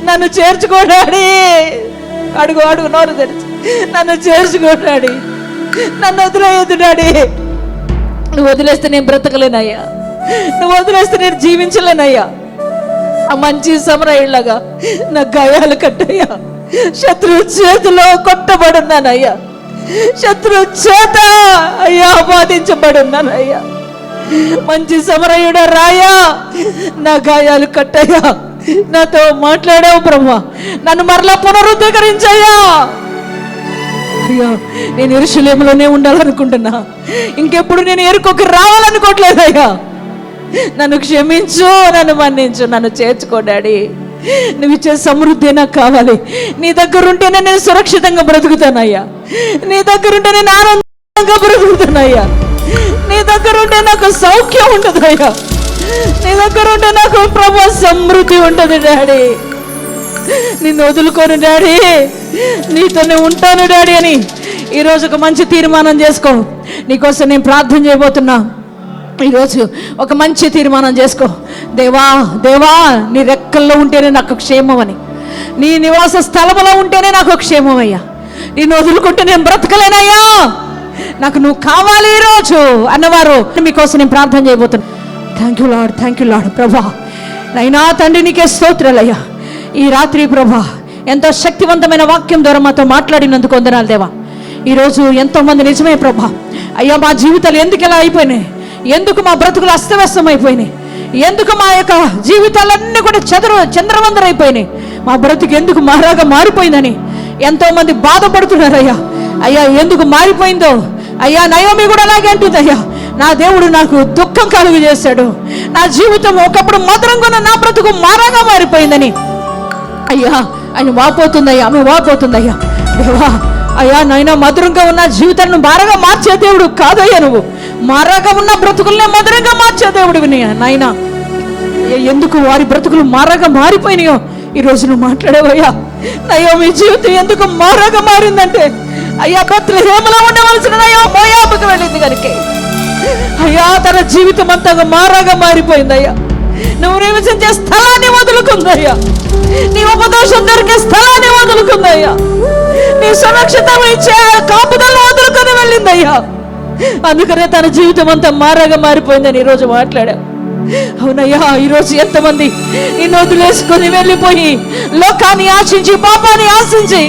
నన్ను చేర్చుకో డాడీ. అడుగు అడుగు నోరు తెరిచి నన్ను చేర్చుకో డాడీ. నన్ను వదిలేయద్దు డాడీ. నువ్వు వదిలేస్తే నేను బ్రతకలేనయ్యా. నువ్వు వదిలేస్తే నేను జీవించలేనయ్యా. ఆ మంచి సమరయుళ్ళగా నా గాయాలు కట్టయ్యా. శత్రువు చేతిలో కొట్టబడున్నానయ్యా. శత్రువు చేత అయ్యా బాధించబడున్నానయ్యా. మంచి సమరయుడ రాయా, నా గాయాలు కట్టయ్యా. నాతో మాట్లాడావు బ్రహ్మ. నన్ను మరలా పునరుద్ధరించయ్యా. అయ్యా నేను యెరూషలేములోనే ఉండాలనుకుంటున్నా. ఇంకెప్పుడు నేను ఎరుకోకి రావాలనుకోవట్లేదయ్యా. నన్ను క్షమించు, నన్ను మన్నించు, నన్ను చేర్చుకో డాడీ. నువ్వు ఇచ్చే సమృద్ధి నాకు కావాలి. నీ దగ్గర ఉంటేనే నేను సురక్షితంగా బ్రతుకుతానయ్యా. నీ దగ్గర ఉంటే నేను ఆనందంగా బ్రతుకుతానయ్యా. నీ దగ్గర ఉంటే నాకు సౌఖ్యం ఉంటుందయ్యా. నీ దగ్గర ఉంటే నాకు ప్రభు సమృద్ధి ఉంటుంది డాడీ. నిన్ను వదులుకోను డాడీ, నీతోనే ఉంటాను డాడీ అని ఈరోజు ఒక మంచి తీర్మానం చేసుకో. నీకోసం నేను ప్రార్థన చేయబోతున్నా. ఈరోజు ఒక మంచి తీర్మానం చేసుకో. దేవా దేవా, నీ రెక్కల్లో ఉంటేనే నాకు క్షేమం అని, నీ నివాస స్థలంలో ఉంటేనే నాకు క్షేమం అయ్యా. నేను వదులుకుంటే నేను బ్రతకలేనయ్యా, నాకు నువ్వు కావాలి ఈరోజు అన్నవారు మీకోసం నేను ప్రార్థన చేయబోతున్నాను. థ్యాంక్ యూ లార్డ్ ప్రభా. నైనా తండ్రి నీకే స్తోత్రాలయ్యా. ఈ రాత్రి ప్రభా ఎంతో శక్తివంతమైన వాక్యం ద్వారా మాతో మాట్లాడినందుకు వందనాలు దేవా. ఈరోజు ఎంతోమంది నిజమే ప్రభా అయ్యా, మా జీవితాలు ఎందుకు ఎలా అయిపోయినాయి, ఎందుకు మా బ్రతుకులు అస్తవ్యస్తం అయిపోయినాయి, ఎందుకు మా యొక్క జీవితాలన్నీ కూడా చంద్రవందరైపోయినాయి, మా బ్రతుకు ఎందుకు మారాగా మారిపోయిందని ఎంతోమంది బాధపడుతున్నారయ్యా. అయ్యా ఎందుకు మారిపోయిందో అయ్యా, నయోమి కూడా అలాగే అంటుంది అయ్యా, నా దేవుడు నాకు దుఃఖం కలుగు చేశాడు, నా జీవితం ఒకప్పుడు మధురంగా ఉన్న నా బ్రతుకు మారాగా మారిపోయిందని అయ్యా ఆయన వాపోతుందయ్యా, ఆమె వాపోతుందయ్యా. దేవా అయ్యా నాయన, మధురంగా ఉన్న జీవితాన్ని మారగా మార్చే దేవుడు కాదయ్యా, నువ్వు మారగా ఉన్న బ్రతుకుల్నే మధురంగా మార్చే దేవుడివి నాయన. ఎందుకు వారి బ్రతుకులు మారగా మారిపోయినాయో ఈరోజు నువ్వు మాట్లాడేవయ్యా. అయ్యో మీ జీవితం ఎందుకు మారగా మారిందంటే అయ్యా, బెత్లెహేములో ఉండవలసిన అయ్యా మోయాబుకు వెళ్ళింది కనుక అయ్యా తన జీవితం అంతా మారగా మారిపోయిందయ్యా. నువ్వు నివసించే స్థలాన్ని వదులుకుందయ్యా, నీ ఉపదేశం దొరికే స్థలాన్ని వదులుకుందయ్యా, నీ సురక్షితం ఇచ్చే కాపుదలను వదులుకొని వెళ్ళిందయ్యా. అందుకనే తన జీవితం అంతా మారగా మారిపోయిందని ఈరోజు మాట్లాడా. అవునయ్యా, ఈరోజు ఎంతమంది నిన్ను వదిలేసుకొని వెళ్ళిపోయి లోకాన్ని ఆశించి పాపాన్ని ఆశించి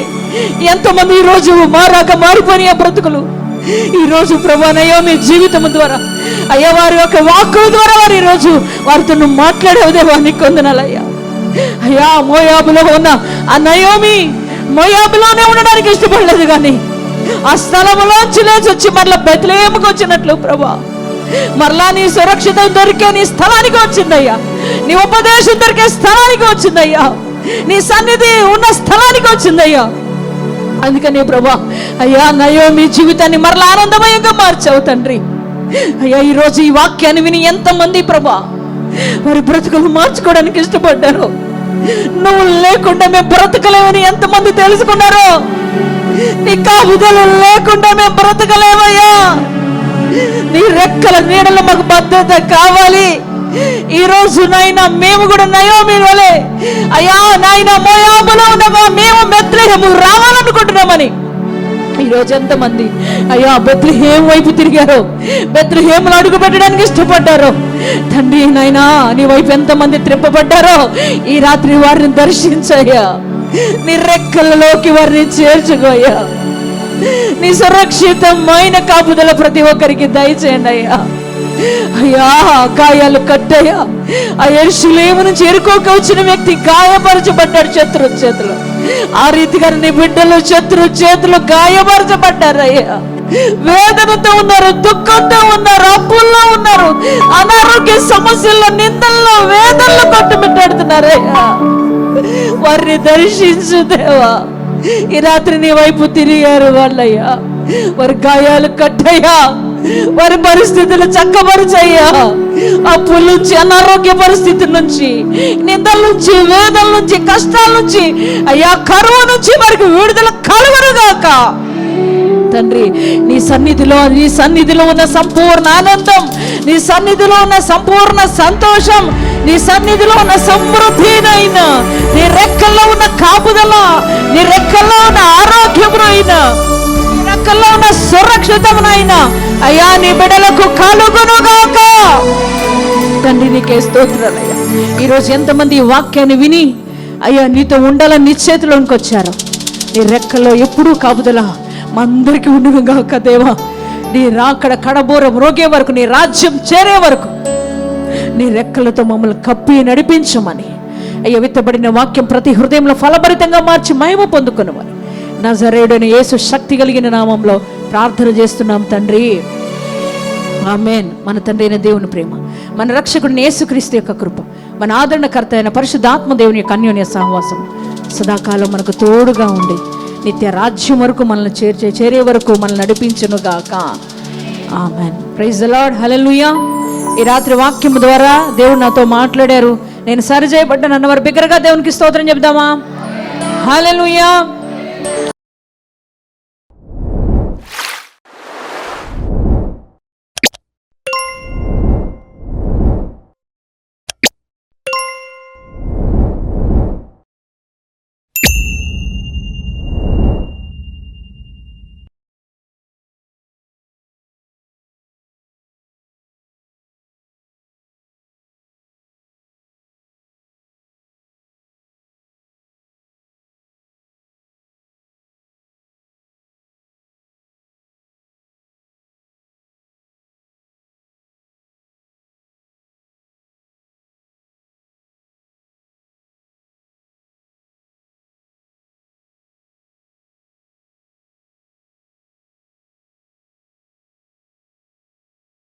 ఎంతమంది ఈరోజు మారాక మారిపోయిన బ్రతుకులు ఈరోజు ప్రభానయ్యా మీ జీవితం ద్వారా అయ్యా వారి యొక్క వాక్కుల ద్వారా వారు ఈరోజు వారితో నువ్వు మాట్లాడేవదేవా నీకు వందనాలయ్యా. అయ్యా మోయాబులో ఉన్న ఆ నయోమి మోయాబులోనే ఉండడానికి ఇష్టపడలేదు, కానీ ఆ స్థలంలోంచి లేచి వచ్చి మరలా బెత్లెహేముకు వచ్చినట్లు ప్రభా మరలా నీ సురక్షితం దొరికే నీ స్థలానికి వచ్చిందయ్యా, నీ ఉపదేశం దొరికే స్థలానికి వచ్చిందయ్యా, నీ సన్నిధి ఉన్న స్థలానికి వచ్చిందయ్యా. అందుకనే ప్రభా అయ్యా నయోమి జీవితాన్ని మరలా ఆనందమయంగా మార్చావు తండ్రి. అయ్యా ఈరోజు ఈ వాక్యాన్ని విని ఎంతమంది ప్రభా వారి బ్రతుకులు మార్చుకోవడానికి ఇష్టపడ్డారు. నువ్వు లేకుండా మేము బ్రతకలేమని ఎంతమంది తెలుసుకున్నారో, నీ కాపుదలు లేకుండా మేము బ్రతకలేమయ్యా, నీ రెక్కల నీడలో మాకు భద్రత కావాలి. ఈ రోజు నాయన మేము కూడా నయోమి వలె అయ్యా నాయన మోయాబులో ఉన్నామా, మేము బెత్లెహేము రావాలనుకుంటున్నామని ఈరోజు ఎంతమంది అయ్యా బెత్లెహేము వైపు తిరిగారో, బెత్లెహేములో అడుగు పెట్టడానికి ఇష్టపడ్డారో తండ్రి నాయనా, నీ వైపు ఎంతమంది త్రిప్పబడ్డారో ఈ రాత్రి వారిని దర్శించయ్యా, నీ రెక్కలలోకి వారిని చేర్చుకోయ్యా, నీ సురక్షితమైన కాపుదల ప్రతి ఒక్కరికి దయచేయండి అయ్యా. అయ్యా గాయాలు కట్టయ్యా, ఆ యెరూషలేము నుంచి ఎరుకోక వచ్చిన వ్యక్తి గాయపరచబడ్డాడు శత్రు చేతులు, ఆ రీతిగా నీ బిడ్డలు శత్రు చేతులు గాయపరచబడ్డారయ్యా. వేదనతో ఉన్నారు, దుఃఖంతో ఉన్నారు, అప్పుల్లో ఉన్నారు, అనారోగ్య సమస్యల్లో నిందల్లో వేదనలో కొట్టుమిట్టాడుతున్నారయ్యా. వారిని దర్శించు దేవా. ఈ రాత్రి నీ వైపు తిరిగారు వాళ్ళయ్యా, వారి గాయాలు కట్టయ్యా, వారి పరిస్థితులు చక్కబరిచయ్యా, అప్పుల నుంచి అనారోగ్య పరిస్థితి నుంచి నిందల నుంచి వేదల నుంచి కష్టాల నుంచి అయ్యా కరువు నుంచి వారికి విడుదల కలుగునుగాక తండ్రి. నీ సన్నిధిలో ఉన్న సంపూర్ణ ఆనందం, నీ సన్నిధిలో ఉన్న సంపూర్ణ సంతోషం, నీ సన్నిధిలో ఉన్న సమృద్ధినైన, నీ రెక్కల్లో ఉన్న కాపుదల, నీ రెక్కల్లో ఉన్న ఆరోగ్యమునైనా, నీ రెక్కల్లో ఉన్న సురక్షితమునైనా అయ్యా నీ బిడ్డలకు కలుగునుగాక తండ్రి. నీకే స్తోత్రాలయ్యా. ఈరోజు ఎంతమంది ఈ వాక్యాన్ని విని అయ్యా నీతో ఉండాలని నిశ్చేతిలోనికి వచ్చారు, నీ రెక్కల్లో ఎప్పుడూ కాపుదల మా అందరికీ ఉండునుగాక దేవా. నీ రాకడ కడబోరం రోగే వరకు, నీ రాజ్యం చేరే వరకు నీ రెక్కలతో మమ్మల్ని కప్పి నడిపించమని అయ్యా విత్తబడిన వాక్యం ప్రతి హృదయంలో ఫలభరితంగా మార్చి మహిమ పొందుకునమని నజరేయుడైన యేసు శక్తి కలిగిన నామంలో ప్రార్థన చేస్తున్నాం తండ్రి, ఆమేన్. మన తండ్రి అయిన దేవుని ప్రేమ, మన రక్షకుడిని యేసుక్రీస్తు యొక్క కృప, మన ఆదరణకర్త అయిన పరిశుద్ధాత్మ దేవుని యొక్క అన్యోన్య సహవాసం సదాకాలం మనకు తోడుగా ఉండి నిత్య రాజ్యం వరకు మనల్ని చేరే వరకు మనల్ని నడిపించునుగాక. Amen. Praise the lord. Hallelujah. ఈ రాత్రి వాక్యం ద్వారా దేవుడు నాతో మాట్లాడారు, నేను సరిచేయబడ్డాను అన్నవారు బిగ్గరగా దేవునికి స్తోత్రం చెప్దామా? హల్లెలూయా.